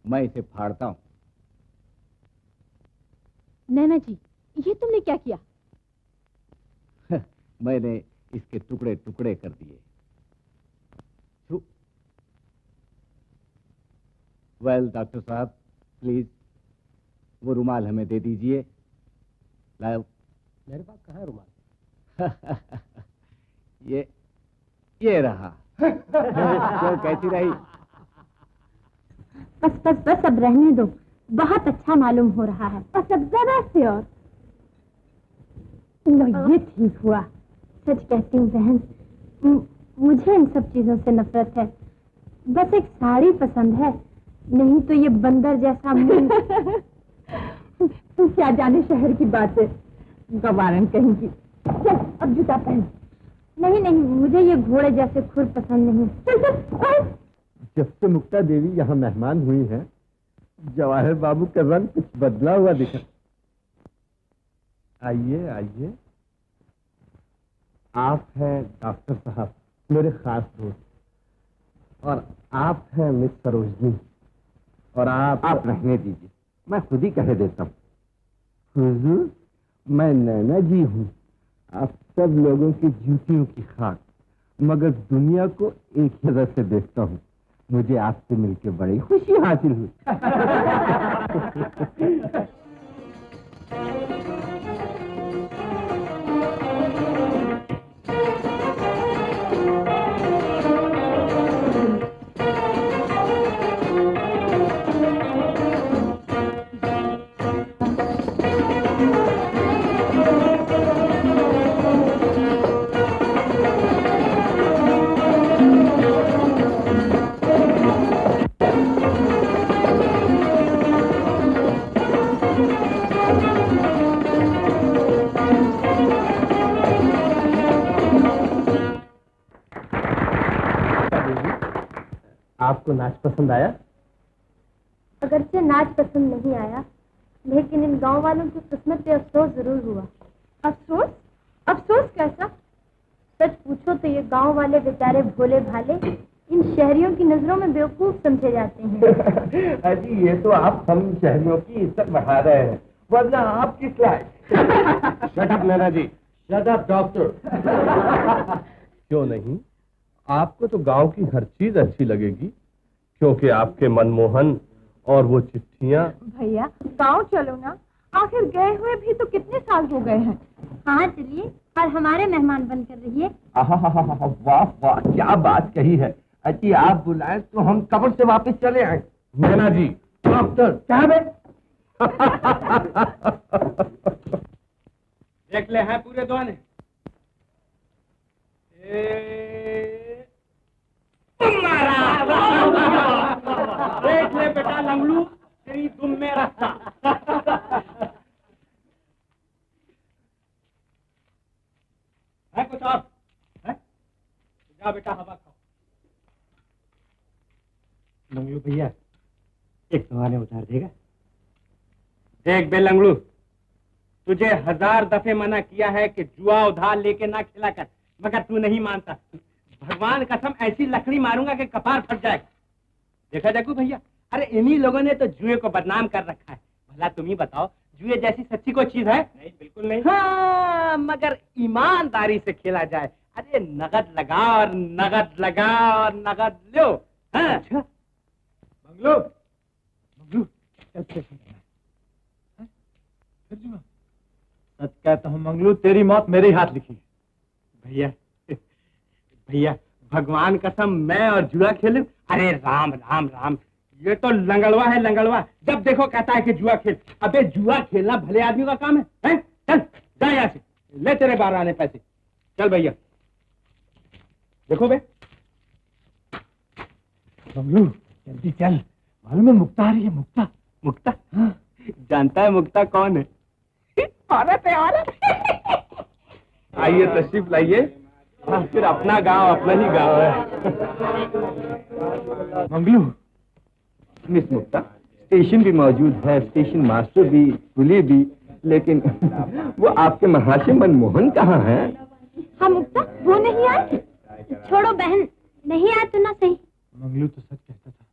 मैं इसे फाड़ता हूँ। नैना जी, ये तुमने क्या किया? मैंने इसके टुकड़े टुकड़े कर दिए। वेल डॉक्टर साहब, प्लीज वो रुमाल हमें दे दीजिए। लाओ। मेरे पास कहाँ है रुमाल? ये रहा। तो कैसी रही? बस बस बस, अब रहने दो। बहुत अच्छा मालूम हो रहा है। बस अब जरा से और। लो, ये ठीक हुआ। सच कहती हूँ बहन, मुझे इन सब चीजों से नफरत है। बस एक साड़ी पसंद है, नहीं तो ये बंदर जैसा मुंह। तू क्या जाने शहर की बातें, गवारन कहेंगी। चल अब जूता पहन। नहीं नहीं, मुझे ये घोड़े जैसे खुर पसंद नहीं। चल चल। जब से मुक्ता देवी यहाँ मेहमान हुई है, जवाहर बाबू का रंग कुछ बदला हुआ दिखा। आइए आइए। आप हैं डॉक्टर साहब, मेरे खास दोस्त, और आप हैं मिस सरोजनी, और आप रहने दीजिए, मैं खुद ही कह देता हूँ। हुजूर, मैं नैना जी हूँ, आप सब लोगों की जूतियों की खाक, मगर दुनिया को एक ही नजर से देखता हूँ। मुझे आपसे मिलकर बड़ी खुशी हासिल हुई। आपको नाच पसंद आया? अगरचे नाच पसंद नहीं आया, लेकिन इन गांव वालों की किस्मत पे अफसोस जरूर हुआ। अफसोस? अफसोस कैसा? सच पूछो तो ये गांव वाले बेचारे भोले भाले इन शहरियों की नजरों में बेवकूफ समझे जाते हैं। अजी, ये तो आप हम शहरियों की इज्जत बढ़ा रहे हैं, वरना आप किस लायक। Shut up Naina ji. Shut up doctor. क्यों नहीं, आपको तो गांव की हर चीज अच्छी लगेगी, क्योंकि आपके मनमोहन और वो चिट्ठियाँ। भैया गांव चलो ना, आखिर गए हुए भी तो कितने साल हो गए हैं। हाँ चलिए, और हमारे मेहमान बनकर रहिए। वाह वाह, क्या बात कही है। अजी, आप बुलाएं तो हम कब्र से वापस चले आए। नैना जी। डॉक्टर क्या बे? देख ले हैं पूरे दोने। देख ले बेटा लंगड़ू, तेरी दुम में रखता। है कुछ और? है? जा बेटा हवा खाओ। लंगड़ू भैया, एक तुम्हारे उतार देगा? देख बे लंगड़ू, तुझे 1000 दफे मना किया है कि जुआ उधार लेके ना खेला कर, मगर तू नहीं मानता। भगवान कसम ऐसी लकड़ी मारूंगा कि कपार फट जाएगा। देखा देखो भैया, अरे इन्हीं लोगों ने तो जुए को बदनाम कर रखा है। भला तुम ही बताओ, जुए जैसी सच्ची कोई चीज है? नहीं, बिल्कुल नहीं। हाँ, मगर ईमानदारी से खेला जाए। अरे नगद लगा और नगद लगा और नगद लो। हाँ? अच्छा मंगलू, मंगलू चल सच कहता हूँ मंगलू, तेरी मौत मेरे हाथ लिखी है। भैया भैया, भगवान कसम मैं और जुआ खेलूं? अरे राम राम राम, ये तो लंगड़वा है लंगड़वा, जब देखो कहता है कि जुआ खेल। अबे जुआ खेलना भले आदमी का काम है? चल जा यहाँ से, ले तेरे 12 आने पैसे। चल भैया। देखो बे, बबलू जल्दी चल, मालूम है मुक्ता आ रही है। मुक्ता मुक्ता? हाँ। जानता है मुक्ता कौन है? औरत है औरत। आइए तशरीफ लाइए। फिर अपना गांव अपना ही गांव है। मंगलू। मिस मुक्ता, स्टेशन भी मौजूद है, स्टेशन मास्टर भी, कुली भी, लेकिन वो आपके महाशय मनमोहन कहाँ हैं? हाँ मुक्ता, वो नहीं आए। छोड़ो बहन, नहीं आए तो ना सही। मंगलू तो सच कहता था,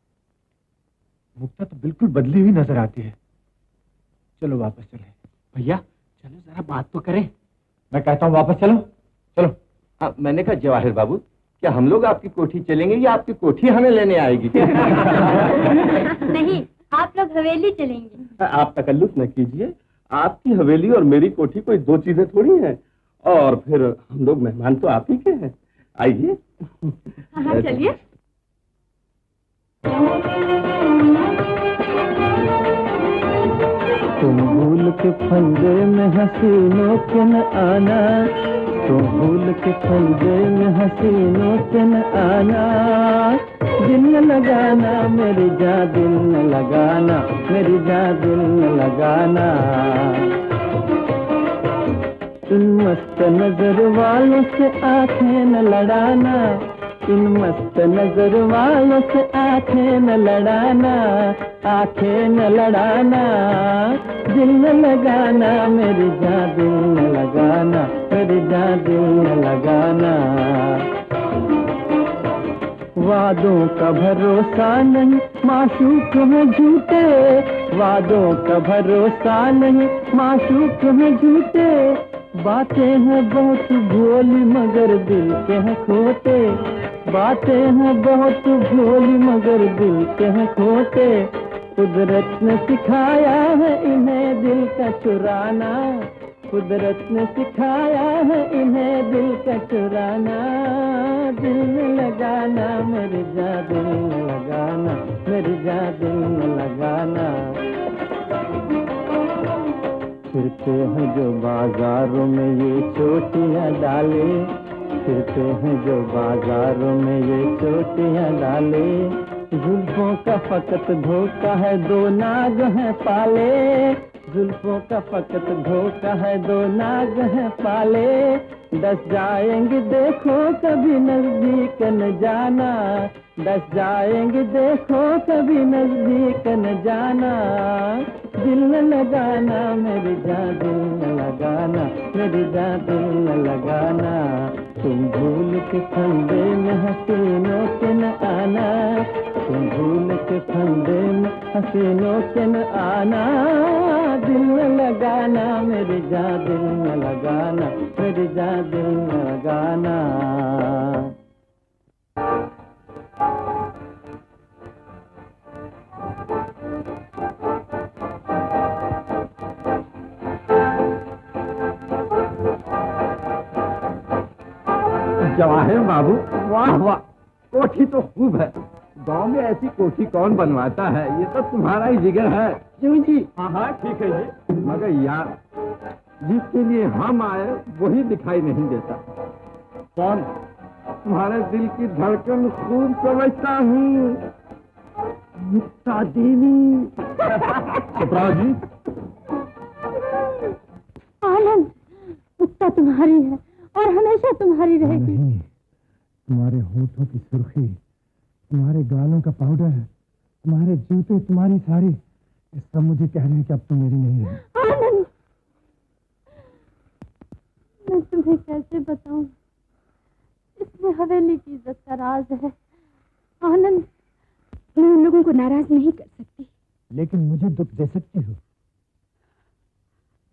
मुक्ता तो बिल्कुल बदली हुई नजर आती है। चलो वापस चले। भैया चलो जरा बात तो करें। मैं कहता हूँ वापस चलो। चलो। मैंने कहा जवाहिर बाबू, क्या हम लोग आपकी कोठी चलेंगे या आपकी कोठी हमें लेने आएगी? नहीं, आप लोग हवेली चलेंगे। आप तकल्लुफ न कीजिए, आपकी हवेली और मेरी कोठी कोई दो चीजें थोड़ी हैं। और फिर हम लोग मेहमान तो आप ही के हैं। आइए। हाँ चलिए। तुम भूल के फंदे में हसीनों के न आना, तुम भूल के फंदे में हसीनों के न आना। दिल न लगाना मेरी जान, दिल न लगाना मेरी जान, दिल न लगाना। इन मस्त नजर वालों से आंखें न लड़ाना, इन मस्त नजर वालों से आंखें न लड़ाना, आंखें न लड़ाना। दिल न लगाना मेरी जान, दिल न लगाना मेरी जान, दिल न लगाना। वादों का भरोसा नहीं, माशूक में झूठे, वादों का भरोसा नहीं, माशूक में झूठे। बातें हैं बहुत भोली मगर दिल के हैं खोटे, बातें हैं बहुत भोली मगर दिल के हैं खोटे। कुदरत ने सिखाया है इन्हें दिल का चुराना, कुदरत ने सिखाया है इन्हें दिल का चुराना। दिल न लगाना मेरी जान, दिल न लगाना मेरी जान, दिल न लगाना। फिरते हैं जो बाजारों में ये चोटियां डाले, फिरते हैं जो बाजारों में ये चोटियां डाले। जुल्फों का फकत धोखा है, दो नाग हैं पाले, जुल्फों का फकत धोखा है, दो नाग हैं पाले। डस जाएंगे देखो कभी नजदीक न जाना, डस जाएंगे देखो कभी नजदीक न जाना। दिल न लगाना मेरी जान, दिल न लगाना मेरी जान, दिल न लगाना। तुम भूल के फंदे में हसीनों के न आना, तुम भूल के फंदे में हसीनों के न आना। दिल न लगाना मेरी जान, दिल न लगाना मेरी जान, दिल न लगाना। जवाहिर बाबू, वाह वाह, कोठी तो खूब है। गांव में ऐसी कोठी कौन बनवाता है, ये तो तुम्हारा ही जिगर है। क्यों जी? हाँ हाँ ठीक है जी। मगर यार, जिसके लिए हम आए वही दिखाई नहीं देता। कौन? तुम्हारे दिल की धड़कन खूब समझता हूँ, मुक्ता देवी। जी आनंद, मुक्ता तुम्हारी है और हमेशा तुम्हारी रहेगी। नहीं, तुम्हारे होठों की सुर्खी, तुम्हारे गालों का पाउडर, तुम्हारे जूते, तुम्हारी साड़ी, ये सब मुझे कह रहे हैं कि अब तुम मेरी नहीं रही। आनंद, मैं तुम्हें कैसे बताऊं, इसमें हवेली की इज्जत का राज है। आनंद, मैं उन लोगों को नाराज नहीं कर सकती, लेकिन मुझे दुख दे सकती हो।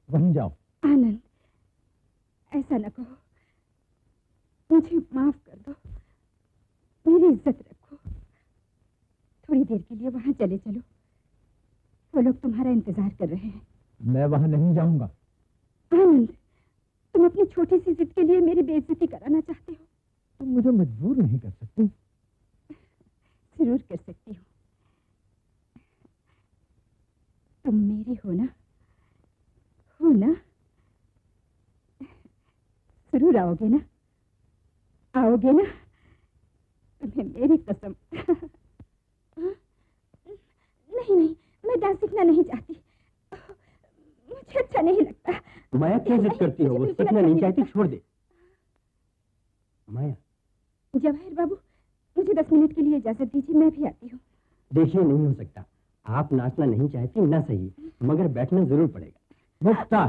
वहीं जाओ। आनंद, ऐसा न कहो, मुझे माफ कर दो, मेरी इज्जत रखो। थोड़ी देर के लिए वहां चले चलो, वो लोग तुम्हारा इंतजार कर रहे हैं। मैं वहां नहीं जाऊंगा। आनंद, तुम अपनी छोटी सी जिद के लिए मेरी बेइज्जती कराना चाहते हो। तुम मुझे मजबूर नहीं कर सकती। जरूर कर सकती हूँ। तुम मेरी हो ना? हो ना? जरूर आओगे ना? आओगे ना? तुम्हें मेरी कसम। नहीं नहीं, मैं डांस सीखना नहीं चाहती, मुझे अच्छा नहीं लगता। माया क्या जिद करती हो? वो सीखना नहीं चाहती, छोड़ दे। माया। जवाहिर बाबू, मुझे 10 मिनट के लिए इजाजत दीजिए, मैं भी आती हूँ। देखिए, नहीं हो सकता। आप नाचना नहीं चाहती ना सही, मगर बैठना जरूर पड़ेगा। मुक्ता,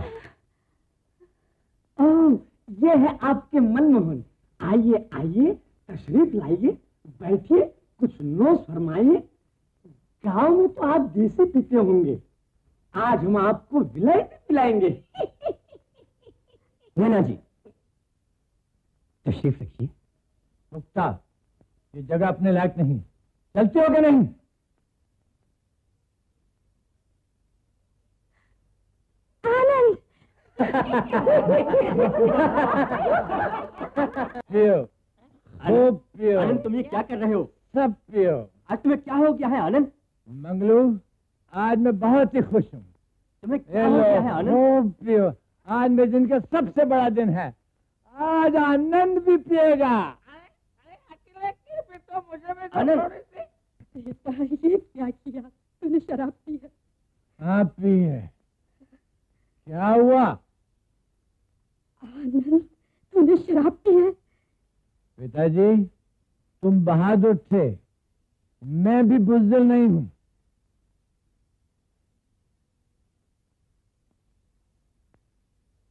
ये है आपके मनमोहन। आइए आइए, तशरीफ लाइए, बैठिए, कुछ नोश फरमाइए। गांव में तो आप देसी पीते होंगे, आज हम आपको विलायती पिलाएंगे। नैना जी, तशरीफ रखिए। मुक्ता, ये जगह अपने लायक नहीं, चलते हो क्या नहीं? आनंद। पियो, खूब पियो। आनंद, तुम ये क्या कर रहे हो? सब पियो। आज तुम्हें क्या हो गया है आनंद? मंगलू, आज मैं बहुत ही खुश हूँ। तुम्हें क्या हो गया है आनंद? खूब पियो, आज मेरे दिन का सबसे बड़ा दिन है। आज आनंद भी पिएगा। तो मुझे भी आनंद, ये क्या किया तूने? शराब पी है? हाँ पी है। क्या हुआ? आनंद, तूने शराब पी है? पिताजी, तुम बहादुर थे, मैं भी बुज़दिल नहीं हूँ।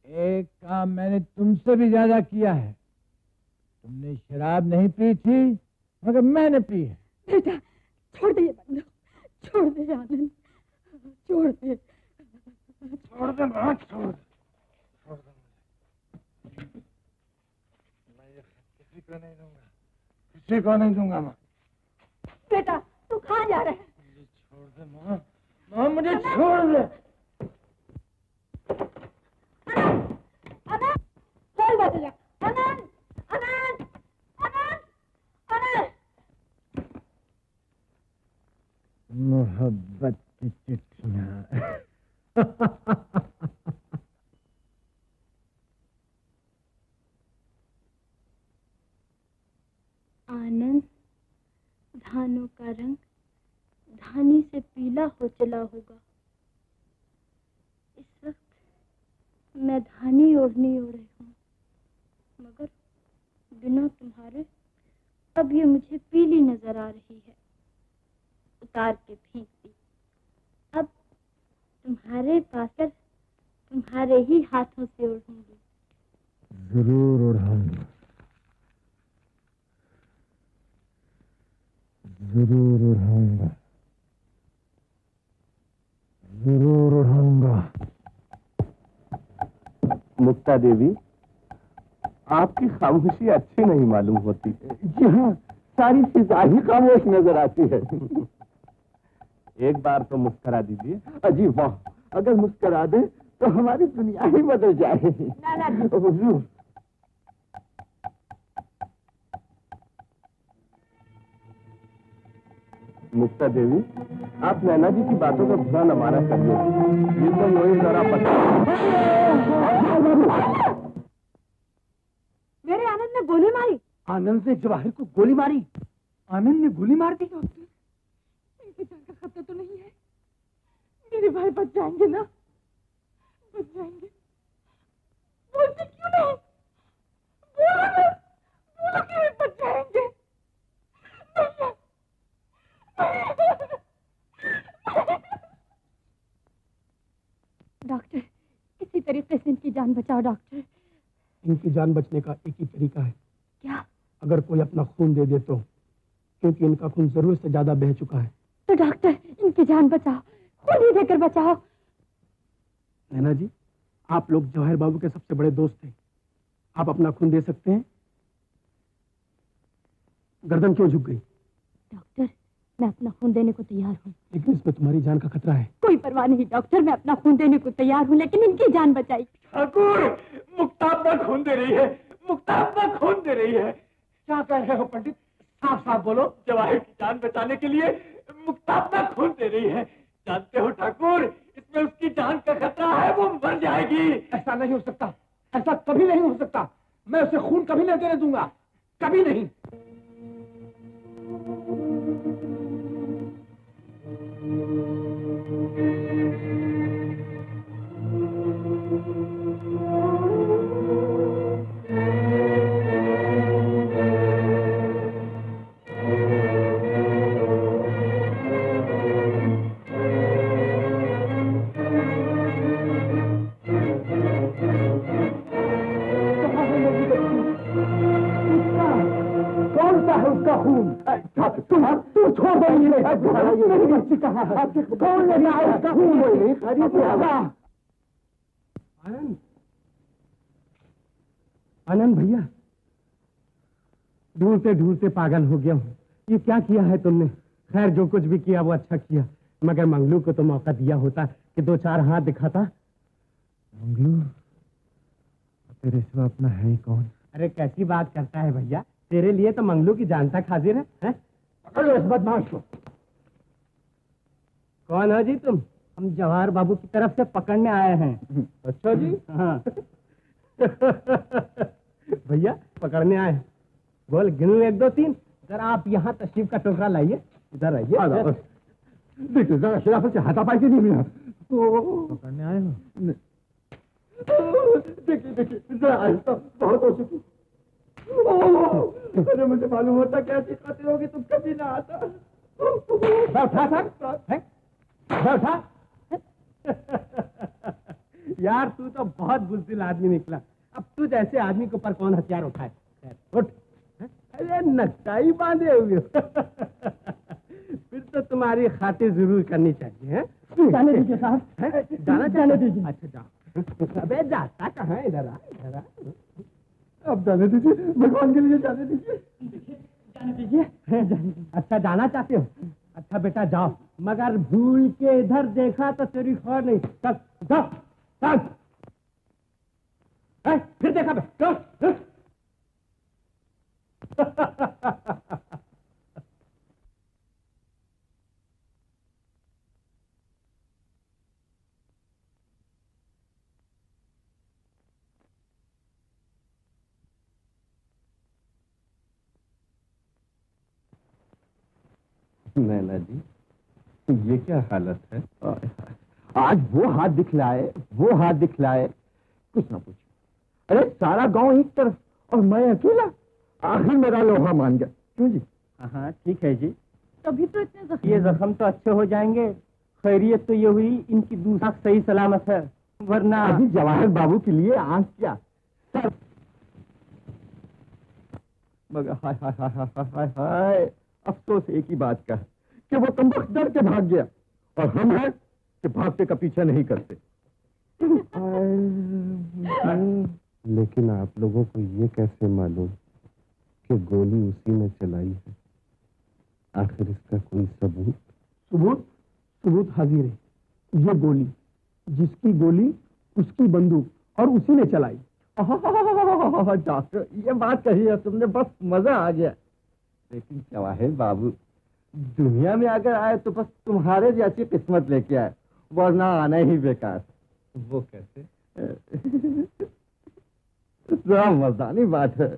एक काम मैंने तुमसे भी ज्यादा किया है। तुमने शराब नहीं पी थी, मगर मैंने पी है। बेटा, छोड़ दे ये बंदूक, छोड़ दे आनंद, छोड़ दे, छोड़ दे माँ, छोड़ दे, छोड़ दे। मैं ये किसी को नहीं दूंगा, किसी को नहीं दूंगा माँ। बेटा, तू कहाँ जा रहा है? मुझे छोड़ दे माँ, माँ मुझे छोड़ दे। आनंद, चल बदला, आनंद, आनंद, आनंद, आनंद। मोहब्बत की चिट्ठियाँ। आनंद, धानों का रंग धानी से पीला हो चला होगा। इस वक्त मैं धानी ओढ़नी ओढ़े हूँ, मगर बिना तुम्हारे अब ये मुझे पीली नजर आ रही है, उतार के फेंकती। अब तुम्हारे पाकर तुम्हारे ही हाथों से ओढ़ूंगी। जरूर उड़ाऊंगा, जरूर उड़ाऊंगा, जरूर उड़ाऊंगा। मुक्ता देवी, आपकी खामोशी अच्छी नहीं मालूम होती। जी हाँ, सारी फिजा ही खामोश नजर आती है। एक बार तो मुस्करा दीजिए। अजी वाह, अगर मुस्करा दे तो हमारी दुनिया ही बदल जाए। हुजूर, मुक्ता देवी, आप नैना जी की बातों का बुरा न माना करिए। ये तो वही जरा पता। मेरे आनंद ने गोली मारी। आनंद ने जवाहिर को गोली मारी? आनंद ने गोली मार दी? इनकी जान का खतरा तो नहीं है? मेरे भाई बच जाएंगे ना? बच जाएंगे? बोलते क्यों नहीं? बोलो ना, बोलो क्यों बच जाएंगे? डॉक्टर, किसी तरीके से इनकी जान बचाओ डॉक्टर। इनकी जान बचने का एक ही तरीका है। क्या? अगर कोई अपना खून दे दे तो, क्योंकि इनका खून जरूरत से ज्यादा बह चुका है। तो डॉक्टर, इनकी जान बचाओ, खून ही देकर बचाओ। नैना जी, आप लोग जवाहिर बाबू के सबसे बड़े दोस्त थे, आप अपना खून दे सकते हैं। गर्दन क्यों झुक गई? डॉक्टर, मैं अपना खून देने को तैयार हूँ, लेकिन इसमें तुम्हारी जान का खतरा है। कोई परवाह नहीं डॉक्टर, मैं अपना खून देने को तैयार हूँ, लेकिन इनकी जान बचाई। ठाकुर, मुक्ता अपना खून दे रही है, मुक्ता अपना खून दे रही है। क्या कह रहे हो पंडित? साफ साफ बोलो। जवाहिर की जान बचाने के लिए मुक्ता अपना खून दे रही है। जानते हो ठाकुर, इसमें उसकी जान का खतरा है, वो मर जाएगी। ऐसा नहीं हो सकता, ऐसा कभी नहीं हो सकता। मैं उसे खून कभी नहीं देने दूंगा, कभी नहीं। आनंद भैया, ढूंढते ढूंढते पागल हो गया हूँ। ये क्या किया है तुमने? खैर जो कुछ भी किया वो अच्छा किया, मगर मंगलू को तो मौका दिया होता कि 2-4 हाथ दिखाता। मंगलू तेरे सिवा अपना है ही कौन? अरे कैसी बात करता है भैया, तेरे लिए तो मंगलू की जान तक हाजिर है? पकड़ो इस बदमाश को। कौन हो जी तुम? हम जवाहर बाबू की तरफ से पकड़ने आए हैं। अच्छा जी। हाँ। भैया पकड़ने आए हैं। बोल गिनू 1 2 3। जरा आप यहाँ तशरीफ का टोकरा लाइए, इधर आइए। देखिए जरा शराफत से हाथापाई के नहीं मिला। पकड़ने आए हो? देखिए देखिए जरा आहिस्ता, बहुत हो चुकी। अरे मुझे मालूम होता कैसी खातिर होगी, तुम कभी ना आता। बैठा सर, बैठा। यार तू तो बहुत बुज़दिल आदमी निकला। अब तू जैसे आदमी के ऊपर कौन हथियार उठाए? उठ। अरे नक्काई बांधे हुए फिर तो तुम्हारी खातिर जरूर करनी चाहिए। जाने दीजिए साहब, जाने दीजिए। अच्छा जाओ। अबे जाता कहाँ? इधर आ, इधर आ। अब जाने दीजिए, भगवान के लिए जाने दीजिए। जाने दीजिए। अच्छा जाना चाहते हो? अच्छा बेटा जाओ, मगर भूल के इधर देखा तो तेरी खैर नहीं। चल जाओ, चल। फिर देखा बे, चल। नैना जी, ये क्या हालत है? आज वो हाथ दिखलाए, वो हाथ दिखलाए, कुछ ना पूछो। अरे सारा गांव एक तरफ और मैं अकेला, आखिर मेरा लोहा मान गया। क्यों जी? हाँ ठीक है जी। तभी तो इतने जख्म। ये जख्म तो अच्छे हो जाएंगे। खैरियत तो ये हुई इनकी दूसरा सही सलामत है, वरना अभी जवाहर बाबू के लिए आंख क्या सर। मगर हाय हाय हाय हाय हाय हाय, अफसोस एक ही बात का है कि वो कमबख्त डर के भाग गया, और हम हैं कि भागते का पीछा नहीं करते। लेकिन आप लोगों को ये कैसे मालूम कि गोली उसी ने चलाई है? आखिर इसका कोई सबूत? सबूत हाजिर है। ये गोली, जिसकी गोली उसकी बंदूक, और उसी ने चलाई। डॉक्टर ये बात कही है तुमने, बस मजा आ गया। लेकिन जवाहिर बाबू दुनिया में अगर आए तो बस तुम्हारे जैसी किस्मत लेके आए, वरना आना ही बेकार। वो कैसे? जरा मर्दानी बात है।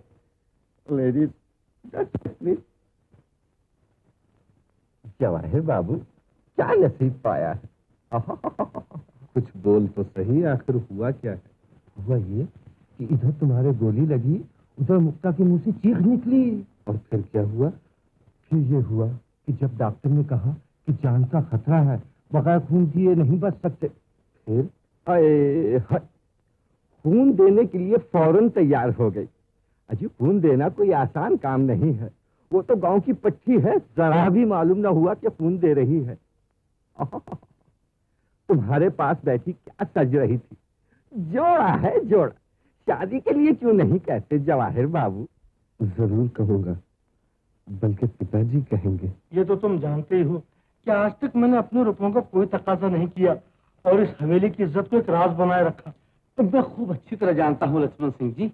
लेडीज जवाहिर बाबू क्या नसीब पाया है। कुछ बोल तो सही, आखिर हुआ क्या है? हुआ ये कि इधर तुम्हारे गोली लगी, उधर मुक्ता के मुंह से चीख निकली। और फिर क्या हुआ? फिर ये हुआ कि जब डॉक्टर ने कहा कि जान का खतरा है, बगैर खून दिए नहीं बच सकते, फिर खून देने के लिए फौरन तैयार हो गई। अजी खून देना कोई आसान काम नहीं है, वो तो गांव की पट्टी है, जरा भी मालूम ना हुआ कि खून दे रही है। तुम्हारे पास बैठी क्या सज रही थी? जोड़ा है जोड़ा, शादी के लिए क्यों नहीं कहते जवाहिर बाबू? जरूर कहूंगा, बल्कि पिताजी कहेंगे। ये तो तुम जानते ही हो कि आज तक मैंने अपने रुपयों का कोई तकाजा नहीं किया और इस हवेली की इज्जत को एक राज बनाए रखा। तो मैं खूब अच्छी तरह जानता हूँ लक्ष्मण सिंह जी,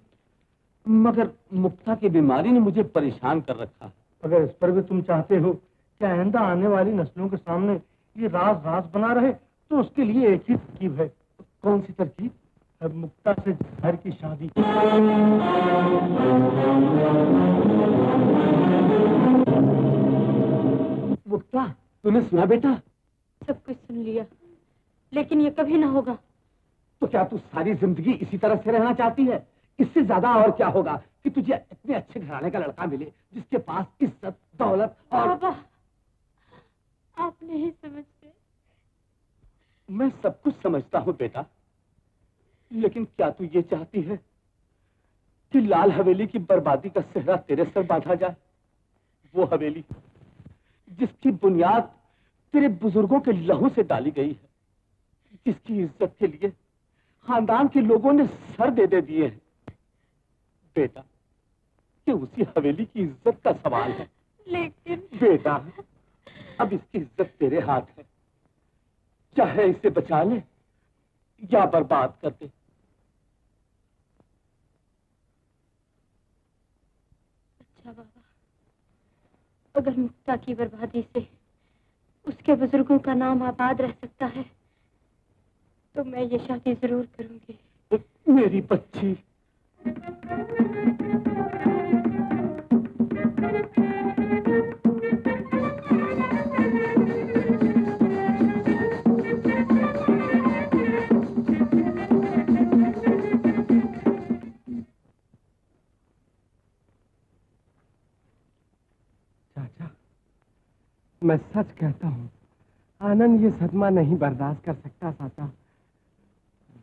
मगर मुक्ता की बीमारी ने मुझे परेशान कर रखा है। अगर इस पर भी तुम चाहते हो कि आइंदा आने वाली नस्लों के सामने ये राज राज बना रहे, तो उसके लिए एक ही तरकीब है। कौन सी तरकीब? मुक्ता से जवाहर की शादी। मुक्ता, तूने सुना बेटा? सब कुछ सुन लिया, लेकिन ये कभी ना होगा। तो क्या तू सारी जिंदगी इसी तरह से रहना चाहती है? इससे ज्यादा और क्या होगा कि तुझे इतने अच्छे घराने का लड़का मिले जिसके पास इज्जत, दौलत और... बाबा, आप नहीं समझते। मैं सब कुछ समझता हूँ बेटा, लेकिन क्या तू ये चाहती है कि लाल हवेली की बर्बादी का सेहरा तेरे सर बांधा जाए? वो हवेली जिसकी बुनियाद तेरे बुजुर्गों के लहू से डाली गई है, जिसकी इज्जत के लिए खानदान के लोगों ने सर दे दिए हैं। बेटा, ये उसी हवेली की इज्जत का सवाल है। लेकिन बेटा, अब इसकी इज्जत तेरे हाथ है, चाहे इसे बचा ले या बर्बाद कर दे। अच्छा बाबा, अगर मुक्ता की बर्बादी से उसके बुजुर्गों का नाम आबाद रह सकता है तो मैं ये शादी जरूर करूंगी। मेरी बच्ची, चाचा, मैं सच कहता हूँ, आनंद ये सदमा नहीं बर्दाश्त कर सकता चाचा।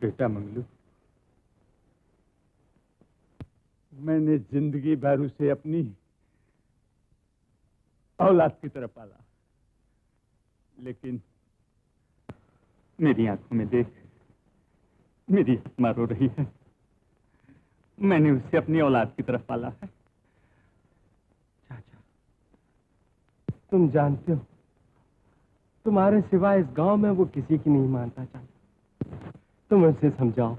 बेटा मंगलू, मैंने जिंदगी भर उसे अपनी औलाद की तरह पाला, लेकिन मेरी आंखों में देख, मेरी आत्मा रो रही है। मैंने उसे अपनी औलाद की तरफ पाला है। तुम जानते हो, तुम्हारे सिवा इस गांव में वो किसी की नहीं मानता चाचा। तुम उसे समझाओ,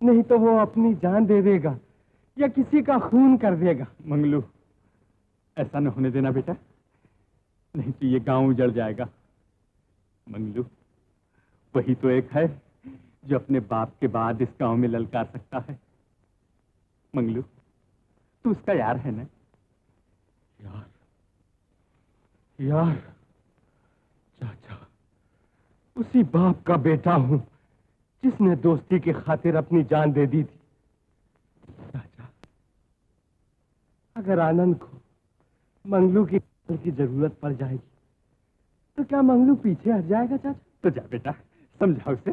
नहीं तो वो अपनी जान दे देगा या किसी का खून कर देगा। मंगलू, ऐसा न होने देना बेटा, नहीं तो ये गांव उजड़ जाएगा। मंगलू, वही तो एक है जो अपने बाप के बाद इस गांव में ललकार सकता है। मंगलू, तू उसका यार है ना? यार चाचा, उसी बाप का बेटा हूं जिसने दोस्ती की खातिर अपनी जान दे दी थी। चाचा, अगर आनंद को मंगलू की जरूरत पड़ जाएगी तो क्या मंगलू पीछे हट जाएगा चाचा? तो जा बेटा, समझा उसे,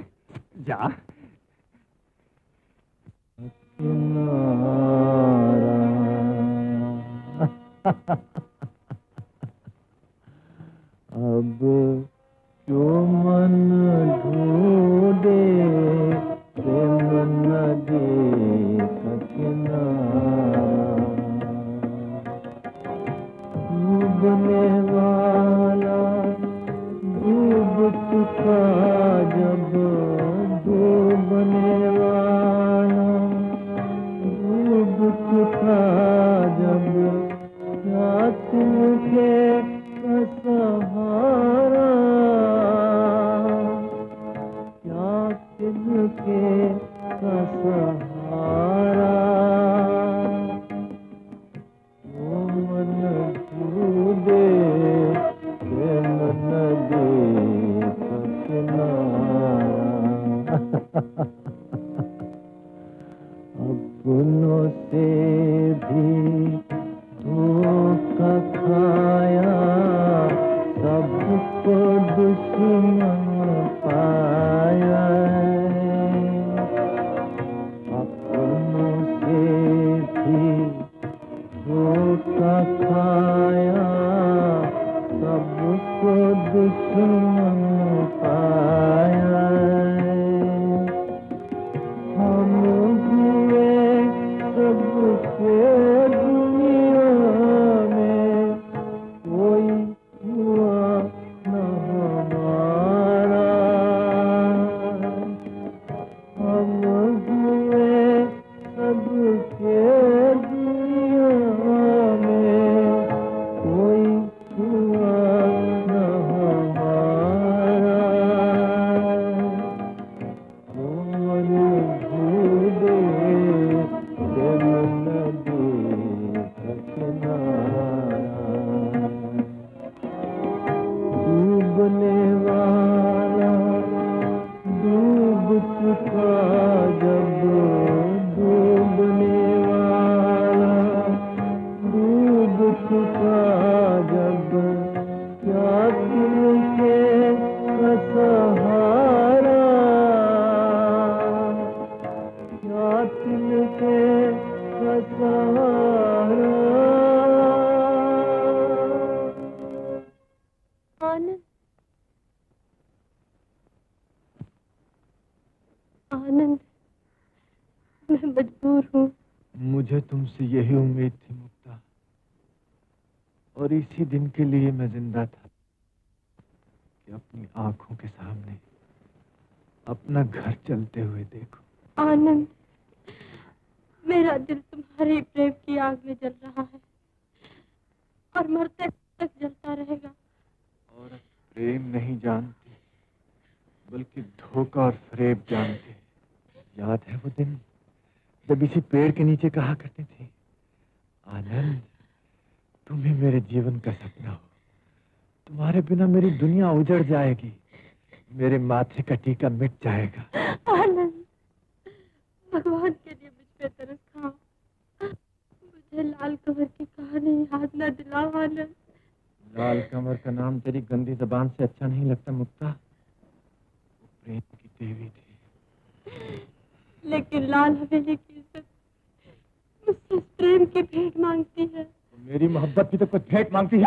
जा। अब जो मन ढूंढे प्रेम नदी का किनारा, डूबने वाला डूब चुका जब, डूबने वाला डूब चुका जब, क्या तुमके सहारा, क्या तिनके का सहारा, वो मन डूबे प्रेम नदी का किनारा। अपनों से भी धोखा खाया, सबको दुश्मन पाया, अपनों से भी धोखा खाया, सबको दुश्मन पाया। हम हुए सब आनंद, मैं मजबूर हूँ। मुझे तुमसे यही उम्मीद थी मुक्ता, और इसी दिन के लिए मैं जिंदा था कि अपनी आंखों के सामने अपना घर चलते हुए देखो। आनंद, मेरा दिल तुम्हारे प्रेम की आग में जल रहा है और मरते तक जलता रहेगा। औरत प्रेम नहीं जानती, बल्कि धोखा और फरेब जानती है। याद है वो दिन जब इसी पेड़ के नीचे कहा करते थे, आनंद तुम्हें मेरे जीवन का सपना हो, तुम्हारे बिना मेरी दुनिया उजड़ जाएगी, मेरे माथे का टीका मिट जाएगा। आनंद, भगवान के लिए मुझ पे तरस खाओ, मुझे लाल कमर की कहानी याद न दिलाओ। आनंद, लाल कमर का नाम तेरी गंदी जबान से अच्छा नहीं लगता मुक्ता। वो प्रेम की देवी थी। लेकिन लाल हवेली की इज्जत मुझसे प्रेम की भेंट मांगती है। मेरी मोहब्बत की तो कुछ भेंट मांगती है।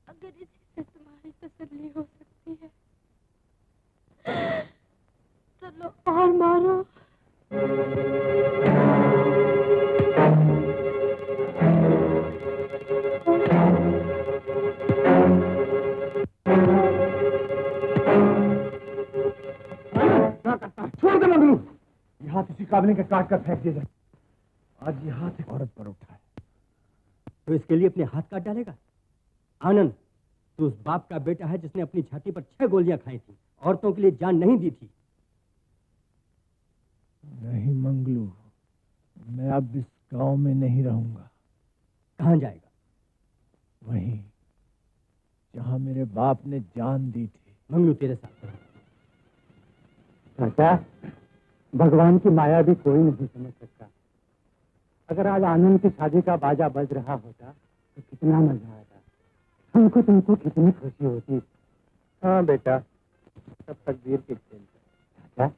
अगर इसी से तुम्हारी तसल्ली हो सकती है तो लो और मारो। छोड़ दे मंगलू, ये हाथ इसी काबिले के काट कर फेंक दिया जाए। आज ये हाथ एक औरत पर उठा है, तो इसके लिए अपने हाथ काट डालेगा? आनंद, तू उस बाप का बेटा है जिसने अपनी छाती पर 6 गोलियां खाई थी, औरतों के लिए जान नहीं दी थी। नहीं मंगलू, मैं अब इस गांव में नहीं रहूंगा। कहां जाएगा? वहीं जहां मेरे बाप ने जान दी थी। मंगलू तेरे साथ। चाचा, भगवान की माया भी कोई नहीं समझ सकता। अगर आज आनंद की शादी का बाजा बज रहा होता तो कितना मजा आता, हमको तुमको कितनी खुशी होती। हाँ बेटा, सब तकदीर के खेल। चाचा,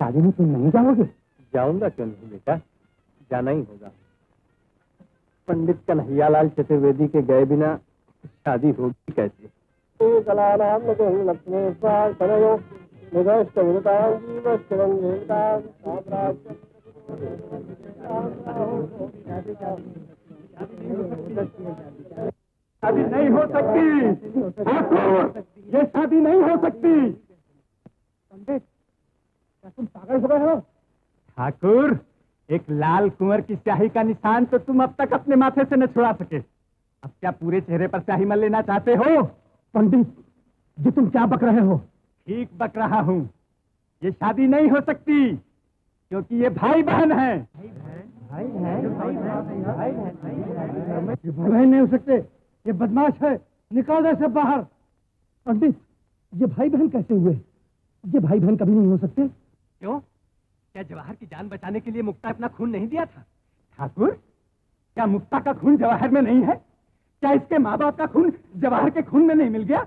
शादी में तुम नहीं जाओगे? जाऊंगा क्यों नहीं बेटा, जाना ही होगा। पंडित कन्हैयालाल चतुर्वेदी के गए बिना शादी होगी कैसे? शादी नहीं हो सकती, ये शादी नहीं हो सकती। पंडित, क्या तुम पागल हो गए हो? ठाकुर, एक लाल कुंवर की स्याही का निशान तो तुम अब तक अपने माथे से न छुड़ा सके, अब क्या पूरे चेहरे पर स्याही मल लेना चाहते हो? पंडित जी, तुम क्या बक रहे हो? ठीक बक रहा हूँ। ये शादी नहीं हो सकती क्योंकि ये भाई बहन है। भाई बहन नहीं हो सकते, ये बदमाश है, निकाल दे सब बाहर। पंडित, ये भाई बहन कैसे हुए? ये भाई बहन कभी नहीं हो सकते। क्यों? क्या जवाहर की जान बचाने के लिए मुक्ता अपना खून नहीं दिया था? ठाकुर, क्या मुक्ता का खून जवाहर में नहीं है? क्या इसके माँ बाप का खून जवाहर के खून में नहीं मिल गया?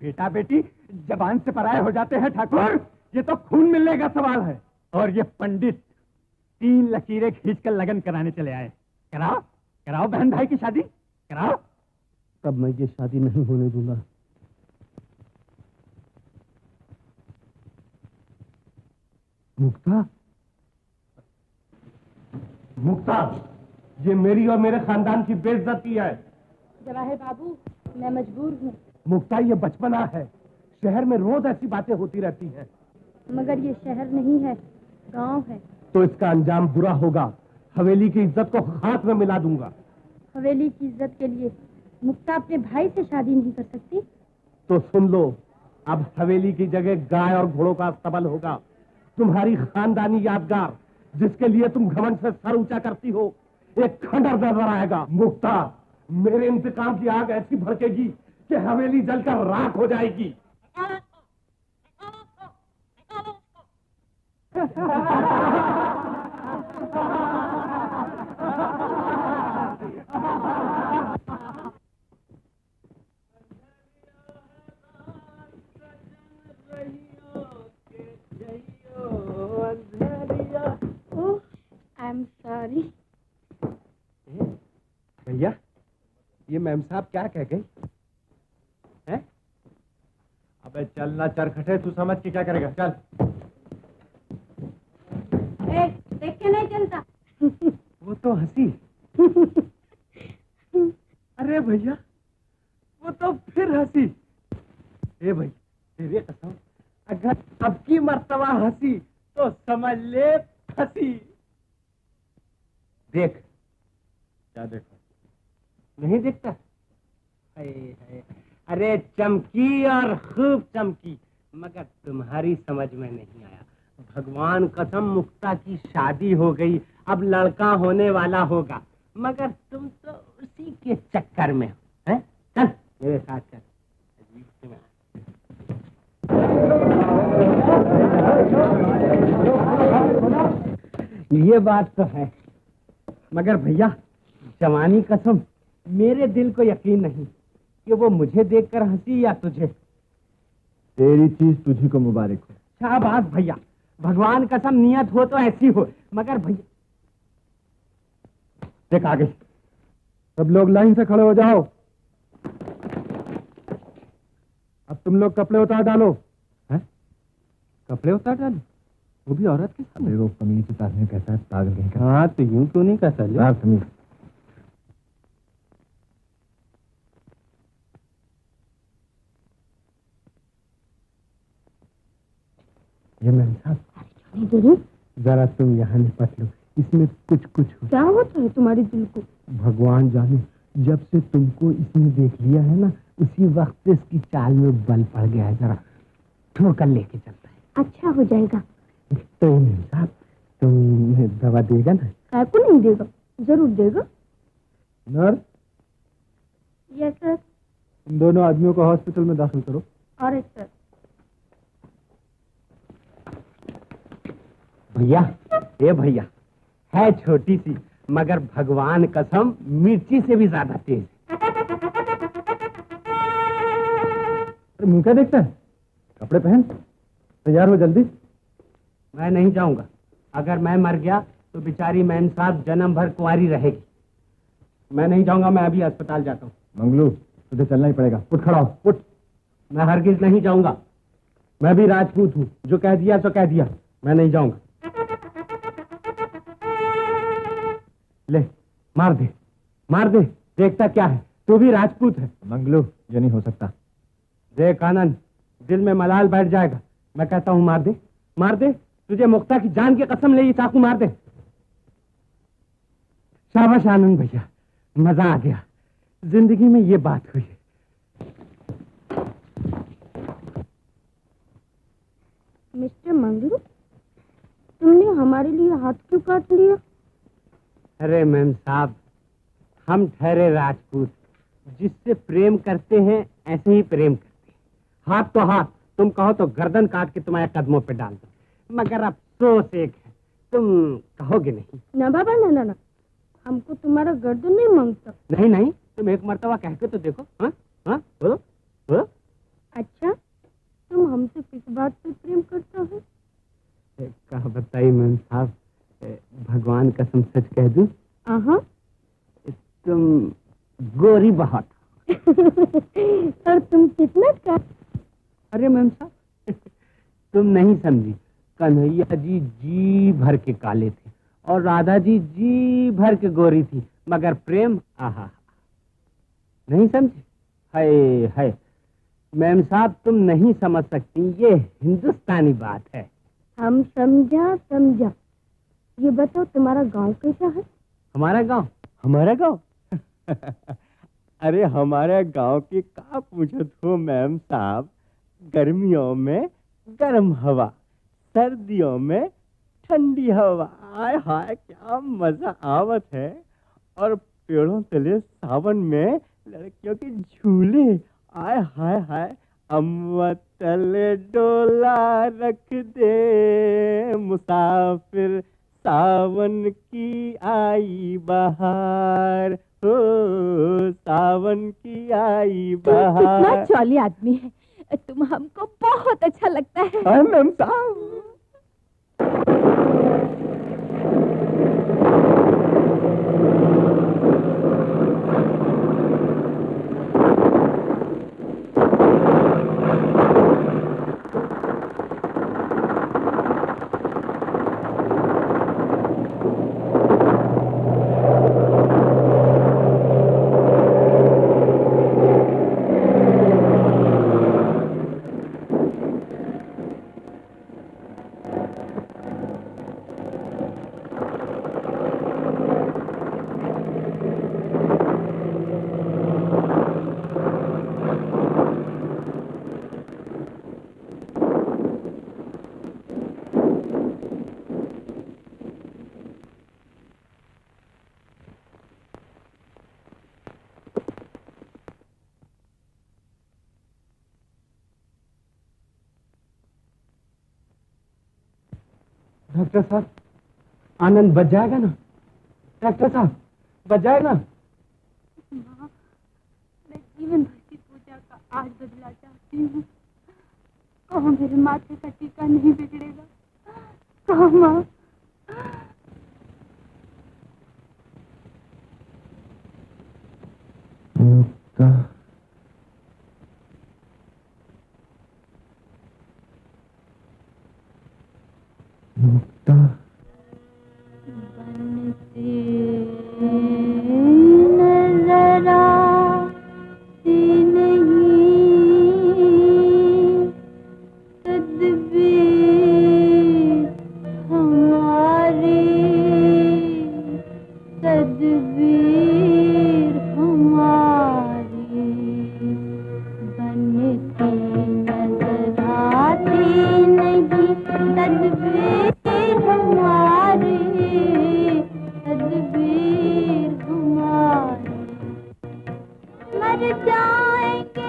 बेटा बेटी जबान से पराये हो जाते हैं ठाकुर, ये तो खून मिलने का सवाल है। और ये पंडित 3 लकीरें खींचकर लगन कराने चले आए। कराओ कराओ बहन भाई की शादी कराओ। तब मैं ये शादी नहीं होने दूंगा। मुक्ता, मुक्ता, ये मेरी और मेरे खानदान की बेइज्जती है। जवाहिर बाबू, मैं मजबूर हूँ। मुक्ता, ये बचपना है, शहर में रोज ऐसी बातें होती रहती हैं। मगर ये शहर नहीं है, गांव है। तो इसका अंजाम बुरा होगा, हवेली की इज्जत को खाक में मिला दूंगा। हवेली की इज्जत के लिए मुक्ता अपने भाई से शादी नहीं कर सकती। तो सुन लो, अब हवेली की जगह गाय और घोड़ों का अस्तबल होगा। तुम्हारी खानदानी यादगार, जिसके लिए तुम घमंड से सर ऊंचा करती हो, एक खंडर नजर आएगा। मुक्ता, मेरे इंतकाम की आग ऐसी भड़केगी कि हवेली जलकर राख हो जाएगी। I am sorry. भैया, ये मैम साहब क्या कह गई हैं? अबे चलना चरखटे, तू समझ के क्या करेगा? चल। देख के नहीं चलता। वो तो हंसी। अरे भैया, वो तो फिर हंसी। ए भाई, तेरे कसम, अगर अब की मर्तबा हंसी तो समझ ले फंसी। देख। क्या देखो? नहीं देखता? हाय हाय, अरे चमकी और खूब चमकी, मगर तुम्हारी समझ में नहीं आया। भगवान कसम मुक्ता की शादी हो गई, अब लड़का होने वाला होगा, मगर तुम तो उसी के चक्कर में हो। हैं? चल मेरे साथ चल। ये बात तो है, मगर भैया जवानी कसम मेरे दिल को यकीन नहीं कि वो मुझे देखकर हंसी या तुझे। तेरी चीज तुझी को मुबारक हो। शाबाश भैया, भगवान कसम नियत हो तो ऐसी हो, मगर भैया देख आगे, सब लोग लाइन से खड़े हो जाओ। अब तुम लोग कपड़े उतार डालो। हैं? कपड़े उतार डालो? वो भी औरत के सामने? वो कमीज उतारने कहता है, पागल कहीं का। हाँ तो यूं क्यों नहीं कहता? कमीज। ये मैम साहब, जरा तुम यहाँ निपट लो, इसमें कुछ हो। क्या होता है तुम्हारे दिल को? भगवान जाने, जब से तुमको इसने देख लिया है ना, उसी वक्त से इसकी चाल में बल पड़ गया है। जरा ठोकर लेके चलता है। अच्छा हो जाएगा। तो मैम साहब, तुम दवा देगा ना? काय को नहीं देगा, जरूर देगा। Nurse, yes sir. तुम दोनों आदमियों को हॉस्पिटल में दाखिल करो। और सर। भैया, ये भैया है छोटी सी, मगर भगवान कसम मिर्ची से भी ज्यादा तेज। अरे मुंह क्या देखता है? कपड़े पहन, तैयार हो जल्दी। मैं नहीं जाऊंगा। अगर मैं मर गया तो बेचारी मैम साहब जन्म भर कुंवारी रहेगी। मैं नहीं जाऊंगा, मैं अभी अस्पताल जाता हूँ। मंगलू, तुझे चलना ही पड़ेगा। उठ खड़ा हो, उठ। मैं हरगिज नहीं जाऊंगा। मैं भी राजपूत हूँ, जो कह दिया तो कह दिया, मैं नहीं जाऊंगा। ले मार दे, मार दे, देखता क्या है, तू भी राजपूत है। मंगलू, ये नहीं हो सकता। देख आनंद, दिल में मलाल बैठ जाएगा। मैं कहता हूँ मार दे, मार दे, तुझे मुक्ता की जान की कसम ले, ये चाकू मार दे। शाबाश आनंद भैया, मजा आ गया, जिंदगी में ये बात हुई। मिस्टर मंगलू, तुमने हमारे लिए हाथ क्यों काट लिया? अरे मैम साहब, हम ठहरे राजपूत, जिससे प्रेम करते हैं ऐसे ही प्रेम करते हैं। हाथ तो हाथ, तुम कहो तो गर्दन काट के तुम्हारे कदमों पे डाल दो, मगर अफसोस एक है, तुम कहोगे नहीं। ना बाबा, ना ना ना, हमको तुम्हारा गर्दन नहीं मांगता। नहीं नहीं, तुम एक मर्तबा कह के तो देखो। हाँ हाँ, बोलो बोलो। अच्छा, तुम हमसे किस बात पे प्रेम करता है? कहा बताइए मैम साहब, भगवान कसम सच कह दूं? तुम गोरी बहुत। और तुम कितना का? अरे मैम साहब, तुम नहीं समझी, कन्हैया जी जी भर के काले थे और राधा जी भर के गोरी थी, मगर प्रेम आहा, नहीं समझी? हाय हाय मैम साहब, तुम नहीं समझ सकती, ये हिंदुस्तानी बात है। हम समझा। ये बताओ तुम्हारा गांव कैसा है? हमारा गांव? हमारा गांव? अरे हमारे गांव की का पूछत हो मैम साहब। गर्मियों में गर्म हवा, सर्दियों में ठंडी हवा, आय हाय क्या मजा आवत है। और पेड़ों तले सावन में लड़कियों के झूले, आय हाय हाय। अम्मा तले डोला रख दे मुसाफिर, सावन की आई बहार, हो सावन की आई बहार। कितना चौली आदमी है तुम, हमको बहुत अच्छा लगता है। मैम साहब, डॉक्टर साहब, आनंद बच जाएगा ना? डॉक्टर साहब, बच जाएगा? माँ, मैं जीवन भर की पूजा का आज बदला चाहती हूँ। कहो मेरे माथे का टीका नहीं बिगड़ेगा? कहो माँ। मुक्ता बनती नजर आती नहीं, तदबीर हमारी, तदबीर हमारी। बनती नजर आती नहीं, तदबीर हमारी, तदबीर हमारी। मर जाएंगे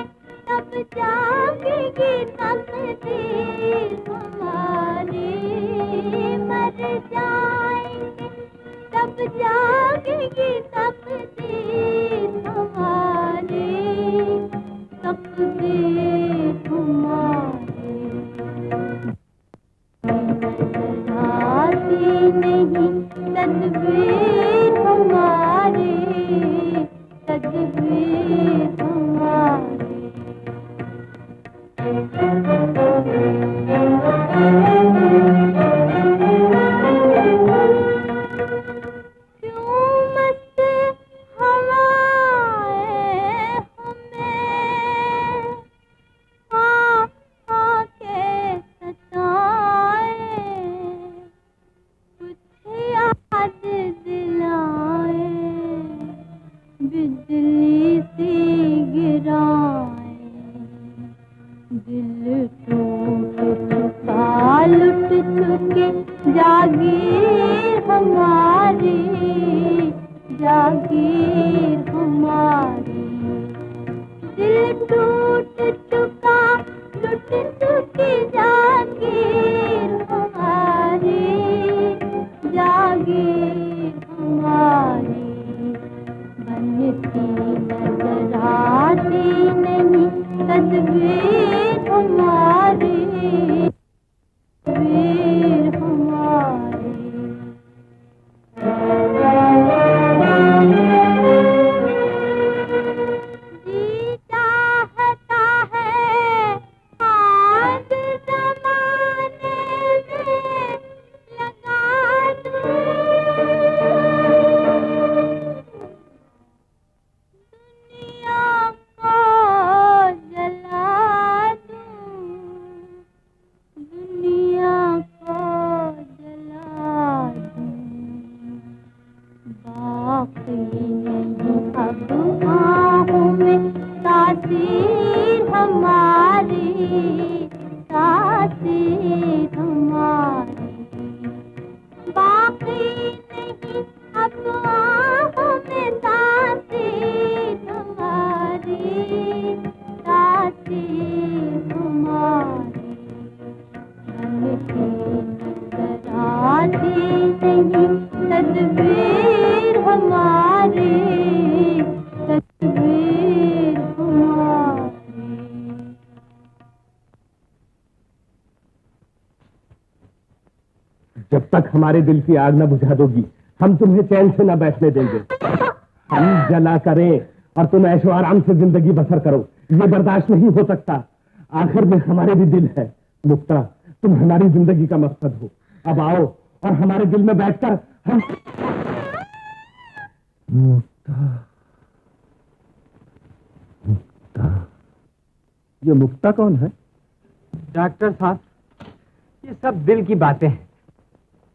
तब जागेगी तकदीर हमारी, मर जाएंगे तब जागेगी तकदीर हमारी, तकदीर हमारी। आती नहीं तदबीर हमारी, तदबीर हमारी। क्यों मस्त हवाएं हमें आके सताए, कुछ याद दिलाए, बिजली सी गिराए। दिल टूट चुका लुट चुके जागीर हमारी, जागीर हमारी। दिल टूट चुका लुट चुकी जागीर हमारी, जागीर हमारी। बनती नजर आती नहीं तदबीर हमारी, तदबीर हमारी। जी चाहता है आग जमाने में लगा दूं, दुनिया को जला दूं, दुनिया को जला दूं। बाकी नहीं अब आहों में तासीर हमारी, तासीर हमारी। बाकी नहीं अब आहों में तासीर हमारी, तासीर हमारी। बनती नजर आती नहीं तदबीर हमारी, तदबीर हमारी। जब तक हमारे दिल की आग न बुझा दोगी, हम तुम्हें चैन से न बैठने देंगे। हम जला करें और तुम ऐशो आराम से जिंदगी बसर करो, ये बर्दाश्त नहीं हो सकता। आखिर में हमारे भी दिल है। मुक्ता, तुम हमारी जिंदगी का मकसद हो। अब आओ और हमारे दिल में बैठकर हम। मुक्ता, मुक्ता, ये मुक्ता कौन है? डॉक्टर साहब, ये सब दिल की बातें हैं।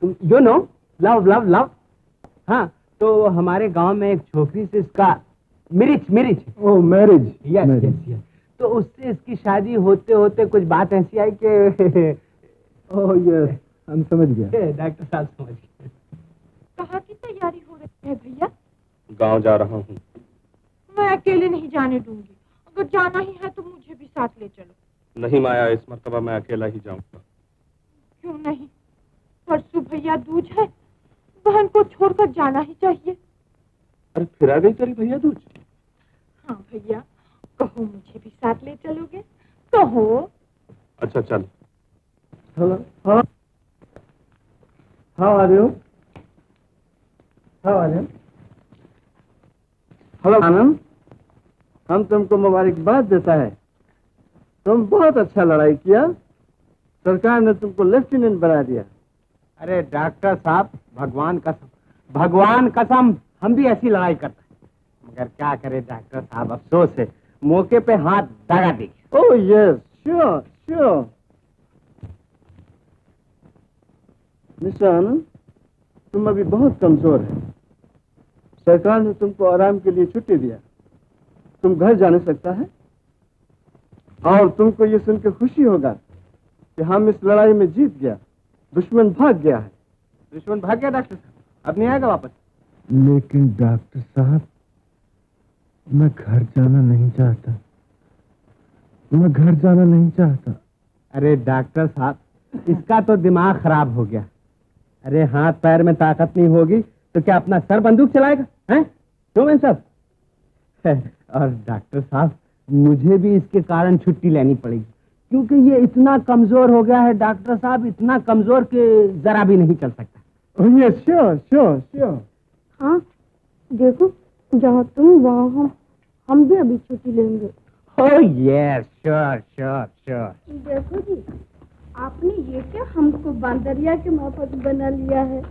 तुम you know, love love love. हाँ, तो हमारे गांव में एक छोकरी से इसका मिरिज। ओ मैरिज। Yes yes yes. तो उससे इसकी शादी होते होते कुछ बात ऐसी आई कि ओह यस, हम समझ गए। डॉक्टर साहब समझ गए। कहाँ की तैयारी हो रही है भैया? गांव जा रहा हूँ। मैं अकेले नहीं जाने दूंगी। अगर जाना ही है तो मुझे भी साथ ले चलो। नहीं माया, इस मर्तबा मैं अकेला ही जाऊंगा। क्यों नहीं? परसों भैया दूज है, बहन को छोड़कर जाना ही चाहिए। अरे फिर आ गई तेरी भैया दूज? हाँ भैया, कहो मुझे भी साथ ले चलोगे? कहो। अच्छा चल। हेलो, हाँ, how are you? How are you? Hello Anand, हम तुमको मुबारकबाद देता है। तुम बहुत अच्छा लड़ाई किया, सरकार ने तुमको लेफ्टिनेंट बना दिया। अरे डॉक्टर साहब, भगवान कसम हम भी ऐसी लड़ाई करते हैं, मगर क्या करे डॉक्टर साहब, अफसोस है मौके पे हाथ दगा दी। Oh yes, sure sure. Mister Anand, तुम अभी बहुत कमजोर है। सरकार ने तुमको आराम के लिए छुट्टी दिया, तुम घर जाने सकता है। और तुमको ये सुनकर खुशी होगा कि हम इस लड़ाई में जीत गया, दुश्मन भाग गया है। दुश्मन भाग गया डॉक्टर साहब, अब नहीं आएगा वापस? लेकिन डॉक्टर साहब, मैं घर जाना नहीं चाहता, मैं घर जाना नहीं चाहता। अरे डॉक्टर साहब, इसका तो दिमाग खराब हो गया। अरे हाथ पैर में ताकत नहीं होगी तो क्या अपना सर बंदूक चलाएगा? हैं क्यों सब? और डॉक्टर साहब, मुझे भी इसके कारण छुट्टी लेनी पड़ेगी, क्योंकि ये इतना कमजोर हो गया है डॉक्टर साहब, इतना कमजोर कि जरा भी नहीं चल सकता। ये श्योर श्योर श्योर। हाँ देखो, जहाँ तुम वहाँ हम भी अभी छुट्टी लेंगे। ओह यस, श्योर श्योर श्योर। देखो जी, आपने ये क्या हमको बांदरिया के माफक बना लिया है?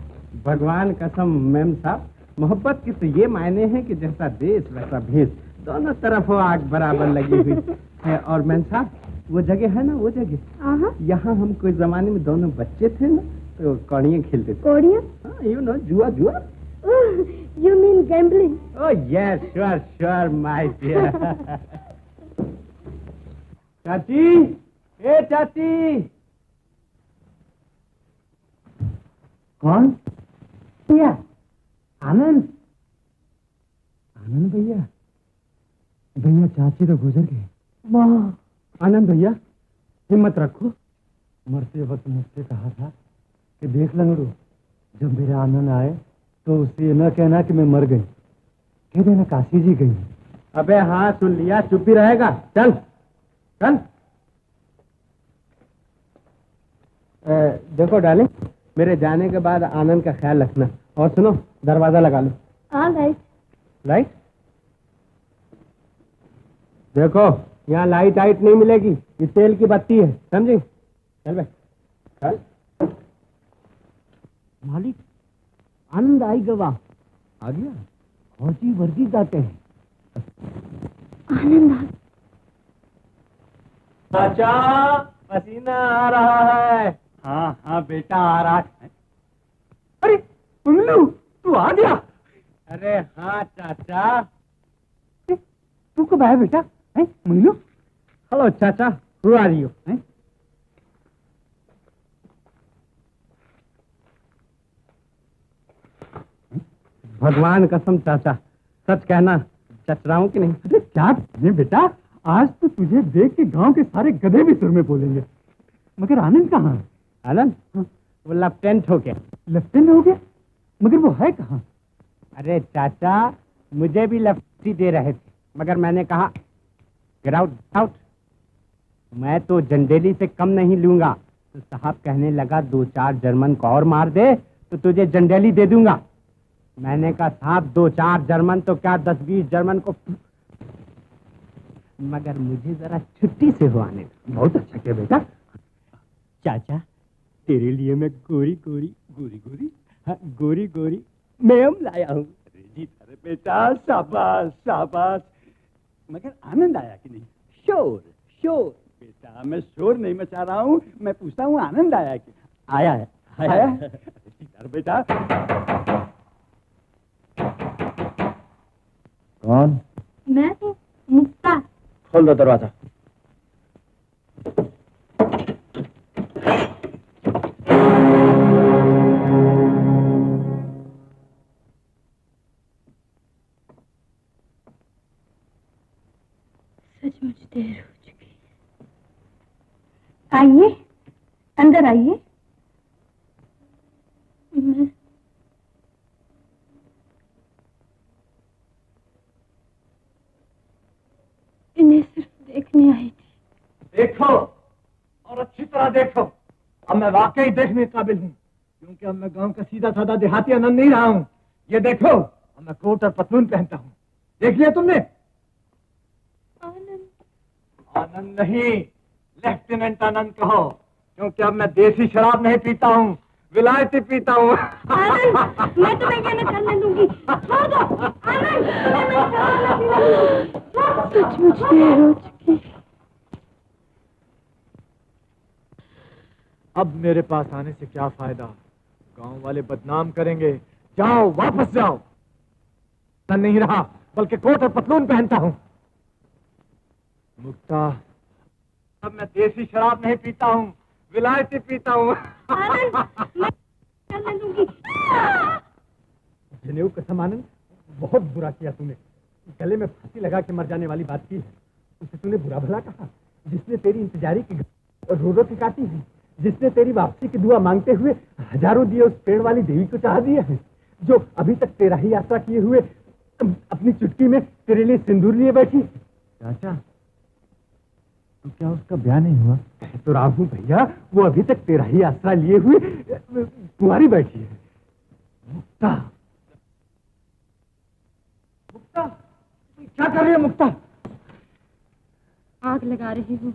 भगवान कसम मैम साहब, मोहब्बत की तो ये मायने हैं कि जैसा देश वैसा भेष, दोनों तरफ वो आग बराबर लगी हुई है। और मैम साहब, वो जगह है ना, वो जगह, यहाँ हम कोई जमाने में दोनों बच्चे थे ना, तो कौड़ियाँ खेलते थे। कौड़ियाँ? यू नो, जुआ जुआ। You mean gambling? Oh yes, sure sure my dear. चाची, ए चाची। कौन? भैया आनंद। आनंद भैया? भैया चाची तो गुजर गए। वाह आनंद भैया, हिम्मत रखो। मरते वक्त मुझसे कहा था कि देख लंगड़ू, जब मेरे आनंद आए तो उसे न कहना कि मैं मर गई, कह देना काशी जी गई। अबे हाँ सुन लिया, चुप भी रहेगा। चल चल। देखो डार्लिंग, मेरे जाने के बाद आनंद का ख्याल रखना। और सुनो, दरवाजा लगा लो। हाँ लाइट। लाइट? देखो यहाँ लाइट आइट नहीं मिलेगी, ये तेल की बत्ती है, समझी? चल बे चल। मालिक, आनंद आई गवा आ गया। फौजी वर्दी जाते हैं। आनंद आ चाचा, पसीना आ रहा है। हाँ हाँ बेटा आ रहा है। अरे उल्लू, तू आ गया? अरे हाँ चाचा। तू कब आया बेटा? मुन्नू, हेलो चाचा, हु आर यू? भगवान कसम चाचा, सच कहना, चच रहा हूं कि नहीं? अरे क्या बेटा, आज तो तुझे देख के गांव के सारे गधे भी सुर में बोलेंगे। मगर आनंद कहाँ है? आनंद? वो लेफ्टिनेंट हो गया। लेफ्टिनेंट हो गया? मगर वो है कहाँ? अरे चाचा, मुझे भी लेफ्टी दे रहे थे, मगर मैंने कहा गेट आउट आउट। मैं तो जंडेली से कम नहीं लूंगा। तो साहब कहने लगा 2-4 जर्मन को और मार दे तो तुझे जंडेली दे दूंगा। मैंने कहा साहब 2-4 जर्मन तो क्या 10-20 जर्मन को, मगर मुझे जरा छुट्टी से हो आने। बहुत अच्छा किया बेटा। चाचा, तेरे लिए मैं गोरी गोरी गोरी गोरी हाँ, गोरी गोरी मैम लाया हूँ। अरे बेटा, शाबाश शाबाश। मगर आनंद आया कि नहीं? शोर शोर। बेटा मैं शोर नहीं मचा रहा हूँ, मैं पूछता हूँ आनंद आया कि? आया है। आया है? अरे बेटा। कौन? मैं तो मुक्ता। खोल दो दरवाजा। सचमुच देर हो चुकी। आइए, अंदर आइए। जरा देखो, अब मैं वाकई देखने के काबिल हूँ, क्योंकि अब मैं गांव का सीधा साधा देहाती आनंद नहीं रहा हूँ। ये देखो, अब मैं कोट और पतलून पहनता हूँ। देख लिया तुमने? आनंद। आनंद नहीं, लेफ्टिनेंट आनंद कहो, क्योंकि अब मैं देसी शराब नहीं पीता हूँ, विलायती पीता हूँ। आनंद, मैं तुम्हें क्या न करने दूंगी। छोड़ दो, आनंद, तुम्हें मैं शराब न पीने दूंगी। सचमुच देर हो चुकी। अब मेरे पास आने से क्या फायदा? गांव वाले बदनाम करेंगे। जाओ, वापस जाओ। नहीं रहा, बल्कि कोट और पतलून पहनता हूँ। मुक्ता, अब मैं देसी शराब नहीं पीता हूँ, विलायती पीता हूँ। जनेऊ कसम आनंद, बहुत बुरा किया तूने। गले में फांसी लगा के मर जाने वाली बात की है। उसे तूने बुरा भला कहा, जिसने तेरी इंतजारी की और रो रो के काटी है, जिसने तेरी वापसी की दुआ मांगते हुए हजारों दिए उस पेड़ वाली देवी को चाह दिए हैं, जो अभी तक तेरा ही यात्रा किए हुए अपनी चुटकी में तेरे लिए सिंदूर लिए बैठी। चाचा, तो क्या उसका ब्याह नहीं हुआ? तो राहू भैया, वो अभी तक तेरा ही आसरा लिए हुए कुंवारी बैठी है। मुक्ता, मुक्ता, क्या कर रही है मुक्ता? आग लगा रही हूँ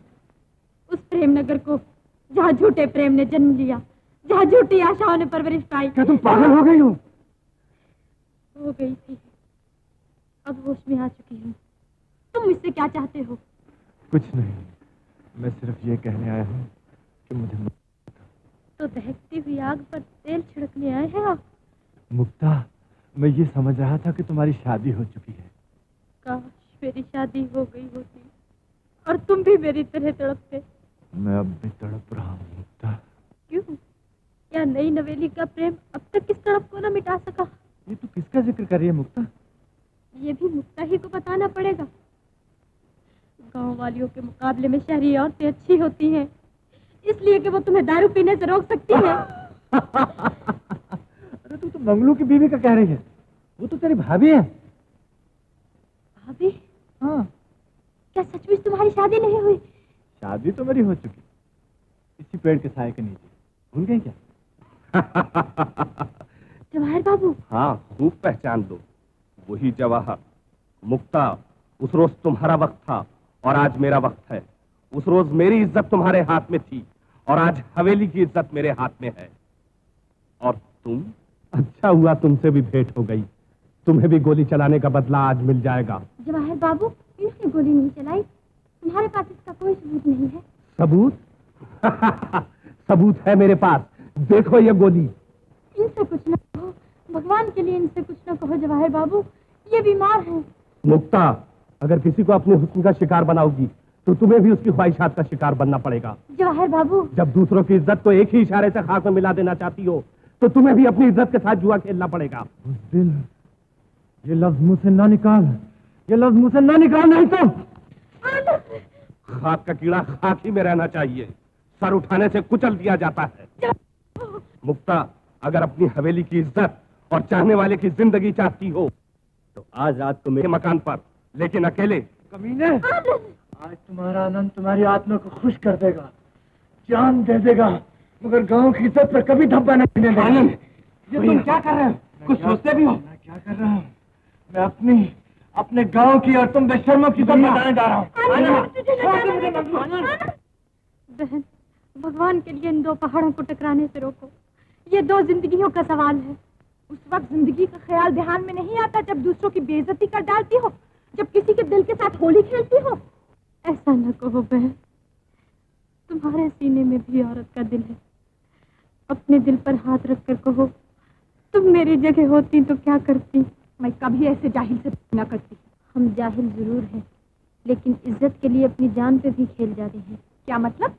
उस प्रेम नगर को, जहाँ झूठे प्रेम ने जन्म लिया, जहाँ झूठी आशाओं ने परवरिश पाई। क्या तुम पागल हो गई हो? हो गई थी, अब होश में आ चुकी हूँ। तुम मुझसे क्या चाहते हो? कुछ नहीं, मैं सिर्फ ये कहने आया हूँ कि मुझे तो दहकती हुई आग पर तेल छिड़कने आए हैं आप? मुक्ता, मैं ये समझ रहा था कि तुम्हारी शादी हो चुकी है। काश मेरी शादी हो गई होती और तुम भी मेरी तरह तड़पते। मैं अब भी तड़प रहा हूँ मुक्ता। क्यों? क्या नई नवेली का प्रेम अब तक किस तड़प को न मिटा सका? ये तू किसका जिक्र कर रही है मुक्ता? ये भी मुक्ता ही को बताना पड़ेगा। गांव वालियों के मुकाबले में शहरी औरतें अच्छी होती हैं, इसलिए कि वो तुम्हें दारू पीने से रोक सकती है। अरे तू तो मंगलू की बीवी का कह रही है, वो तो तेरी भाभी है। भाभी? हाँ। क्या सचमुच तुम्हारी शादी नहीं हुई? शादी तो मेरी हो चुकी, इसी पेड़ के साए के नीचे। भूल गई क्या? जवाहर बाबू। हाँ, खूब पहचान दो, वही जवाहर। मुक्ता, उस रोज तुम्हारा वक्त था और आज मेरा वक्त है। उस रोज मेरी इज्जत तुम्हारे हाथ में थी और आज हवेली की इज्जत मेरे हाथ में है। और तुम? अच्छा हुआ तुमसे भी भेंट हो गई। तुम्हें भी गोली चलाने का बदला आज मिल जाएगा। जवाहर बाबू, इन्होंने गोली नहीं चलाई, तुम्हारे पास इसका कोई सबूत नहीं है। सबूत? सबूत है मेरे पास, देखो ये गोली। इनसे कुछ न कहो, भगवान के लिए इनसे कुछ न कहो जवाहर बाबू, ये बीमार है। मुक्ता, अगर किसी को अपने हुस्न का शिकार बनाओगी तो तुम्हें भी उसकी ख्वाहिशात का शिकार बनना पड़ेगा। जवाहर बाबू, जब दूसरों की इज्जत को एक ही इशारे से खाक में मिला देना चाहती हो तो तुम्हें भी अपनी इज्जत के साथ जुआ खेलना पड़ेगा। दिल, ये लफ्ज मुंह से ना निकाल, ये लफ्ज मुंह से ना निकाल, नहीं तो खाक का कीड़ा खाक ही में रहना चाहिए, सर उठाने से कुचल दिया जाता है। मुक्ता, अगर अपनी हवेली की इज्जत और चाहने वाले की जिंदगी चाहती हो तो आज रात को मेरे मकान पर, लेकिन अकेले। कमीने, आज तुम्हारा आनंद तुम्हारी आत्मा को खुश कर देगा, जान दे देगा, मगर गांव की इज्जत पर कभी धब्बा नहीं देगा। आनंद, ये तुम क्या कर रहे हो? कुछ सोचते भी हो? मैं क्या कर रहा हूँ? मैं अपने गांव की और तुम बेशर्मों की इज्जत बताने जा रहा हूँ। बहन, भगवान के लिए इन दो पहाड़ों को टकराने से रोको। ये दो जिंदगियों का सवाल है। उस वक्त जिंदगी का ख्याल ध्यान में नहीं आता जब दूसरों की बेइज्जती कर डालती हो, जब किसी के दिल के साथ होली खेलती हो। ऐसा न कहो बहन, तुम्हारे सीने में भी औरत का दिल है। अपने दिल पर हाथ रखकर कहो, तुम मेरी जगह होती तो क्या करती? मैं कभी ऐसे जाहिल से न करती। हम जाहिल जरूर हैं, लेकिन इज्जत के लिए अपनी जान पे भी खेल जा रहे हैं। क्या मतलब?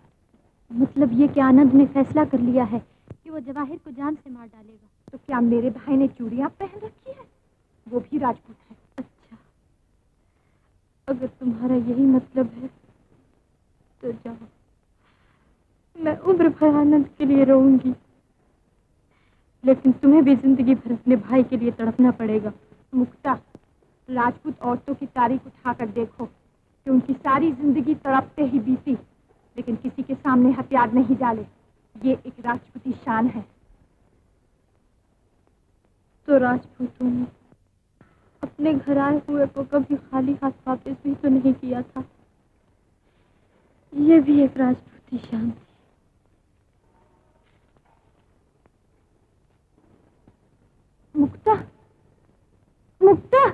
मतलब ये कि आनंद ने फैसला कर लिया है कि वो जवाहिर को जान से मार डालेगा। तो क्या मेरे भाई ने चूड़ियां पहन रखी है? वो भी राजपूत है। अच्छा, अगर तुम्हारा यही मतलब है तो जाओ, मैं उम्र भर आनंद के लिए रोऊंगी, लेकिन तुम्हें भी जिंदगी भर अपने भाई के लिए तड़पना पड़ेगा। मुक्ता, राजपूत औरतों की तारीख उठाकर देखो कि उनकी सारी जिंदगी तड़पते ही बीती, लेकिन किसी के सामने हथियार नहीं डाले। ये एक राजपूती शान है। तो राजपूतों ने अपने घर आए हुए को कभी खाली हाथ वापस भी तो नहीं किया था। ये भी एक राजपूती शान थी। मुक्ता, मुक्ता,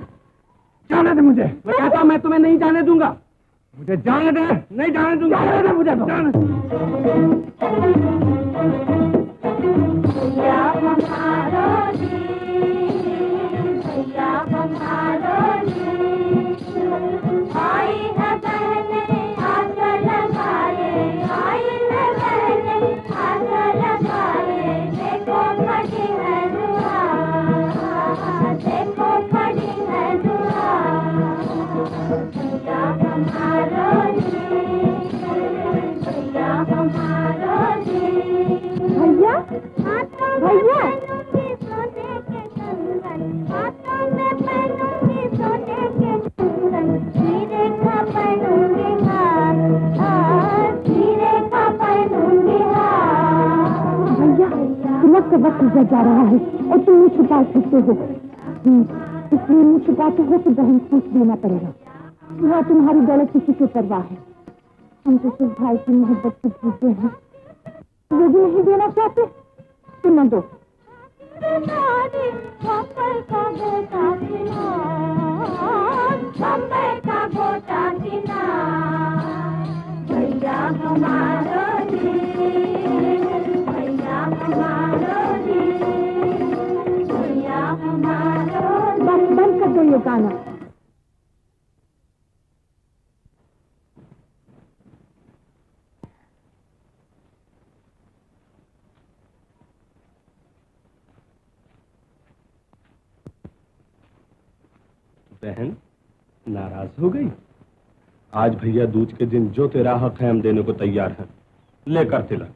जाने दे मुझे। मैं कहता हूं मैं तुम्हें नहीं जाने दूंगा। मुझे जाने दे, नहीं जाने दूंगा। जाने दे मुझे। भैया, वक्त वक्त गुजर जा रहा है और तुम मुँह छुपा सकते हो। इसलिए मुँह छुपाते हो तो बहन पूछ देना पड़ेगा। वह तुम्हारी दौलत किसी को परवाह है। हम तो सिर्फ भाई की मोहब्बत को पूछते हैं। यदि नहीं देना चाहते तो न दो। भैया हमारा बंद कर दो ये गाना। बहन नाराज हो गई? आज भैया दूज के दिन जो तेरा हक है हम देने को तैयार हैं। लेकर तिलक।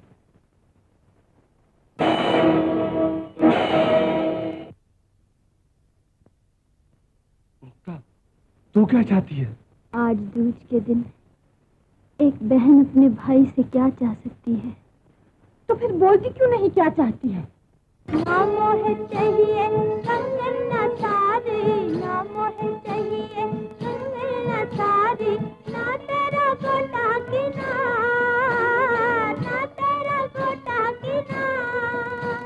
तू क्या चाहती है? आज दूज के दिन एक बहन अपने भाई से क्या चाह सकती है? तो फिर बोलती क्यों नहीं क्या चाहती है? ना मोह चाहिए कंगन न सारी, ना मोह चाहिए कंगन न सारी, ना तेरा गोटा किनार, ना तेरा गोटा किनार।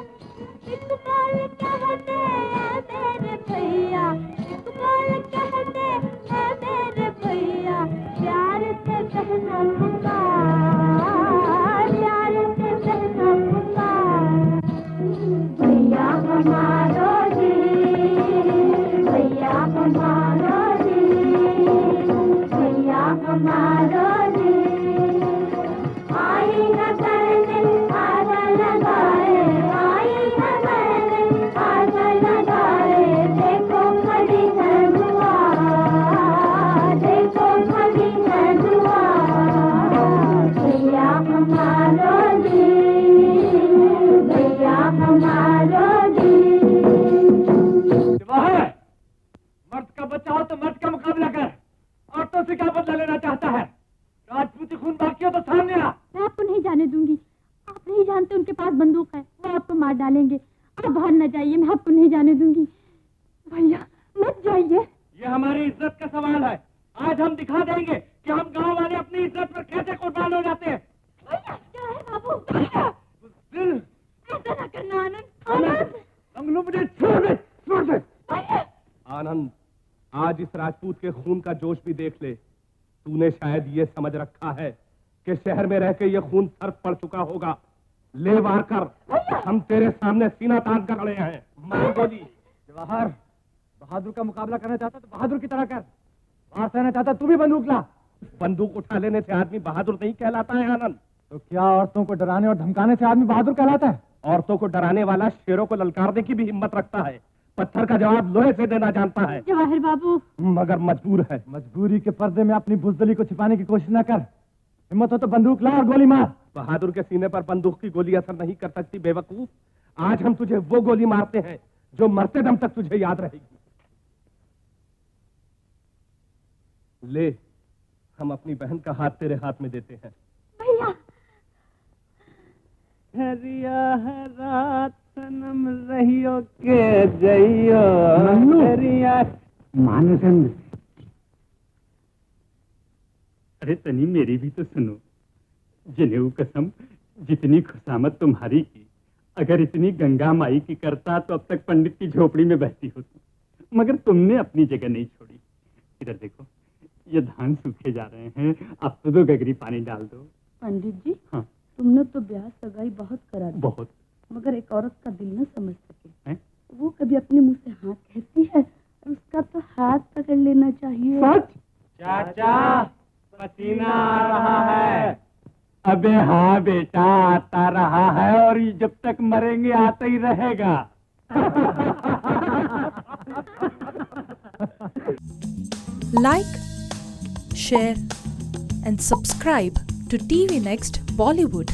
इकबाल कहते हैं मेरे भैया, इकबाल कहते हैं मेरे भैया, प्यार से कहना पुकार, प्यार से कहना पुकार। भैया हमारो जी, भैया हमारो जी, भैया हमारो जी। आई न करने आग लगाए, आई न करने आग लगाए। देखो खड़ी है दुआ, देखो खड़ी है दुआ। भैया हमारो जी, भैया हमारो जी। मर्द का बच्चा हो तो मर्द का मुकाबला कर। औरतों से क्या बदला लेना चाहता है? राजपूती खून बाकी हो तो सामने आ। मैं आपको नहीं जाने दूंगी। आप नहीं जानते उनके पास बंदूक है, वो आपको मार डालेंगे। आप बाहर न जाइए, मैं आपको नहीं जाने दूंगी। भैया मत जाइए। ये हमारी इज्जत का सवाल है। आज हम दिखा देंगे कि हम गांव वाले अपनी इज्जत पर कैसे कुर्बान हो जाते हैं। भैया क्या है बाबू? भैया ऐसा न करना आनंद। आनंद मुझे छोड़ दे, छोड़ दे। आनंद, आज इस राजपूत के खून का जोश भी देख ले। तूने शायद ये समझ रखा है कि शहर में रह के ये खून सर्फ पड़ चुका होगा। ले वार कर, हम तेरे सामने सीना तान कर खड़े हैं। मार गोली। जवाहर, बहादुर का मुकाबला करना चाहता तो बहादुर की तरह कर। वार सहना चाहता तू भी बंदूक ला। बंदूक उठा लेने से आदमी बहादुर नहीं कहलाता है आनंद। तो क्या औरतों को डराने और धमकाने से आदमी बहादुर कहलाता है? औरतों को डराने वाला शेरों को ललकारने की भी हिम्मत रखता है। पत्थर का जवाब लोहे से देना जानता है। जवाहिर बाबू, मगर मजबूर है। मजबूरी के पर्दे में अपनी बुजदली को छिपाने की कोशिश न कर। हिम्मत हो तो बंदूक ला और गोली मार। बहादुर के सीने पर बंदूक की गोली असर नहीं कर सकती बेवकूफ। आज हम तुझे वो गोली मारते हैं जो मरते दम तक तुझे याद रहेगी। ले, हम अपनी बहन का हाथ तेरे हाथ में देते हैं। भैया ठहरिया है रात सनम रहियो के जइयो ठहरिया। मानचंद, अरे तनी मेरी भी तो सुनो। जनेऊ कसम, जितनी खुशामद तुम्हारी की, अगर इतनी गंगा माई की करता तो अब तक पंडित की झोपड़ी में बहती होती, मगर तुमने अपनी जगह नहीं छोड़ी। इधर देखो, ये धान सूखे जा रहे हैं, अब तो 2 गगरी पानी डाल दो। पंडित जी, हाँ। तुमने तो ब्याह सगाई बहुत करा दी, बहुत, मगर एक औरत का दिल न समझ सके। हैं? वो कभी अपने मुंह से हाँ कहती है, और उसका तो हाथ पकड़ लेना चाहिए। सच? चाचा, पसीना आ रहा है। अबे हाँ बेटा, आता रहा है और ये जब तक मरेंगे आता ही रहेगा। Like, share and subscribe to TV Next Bollywood.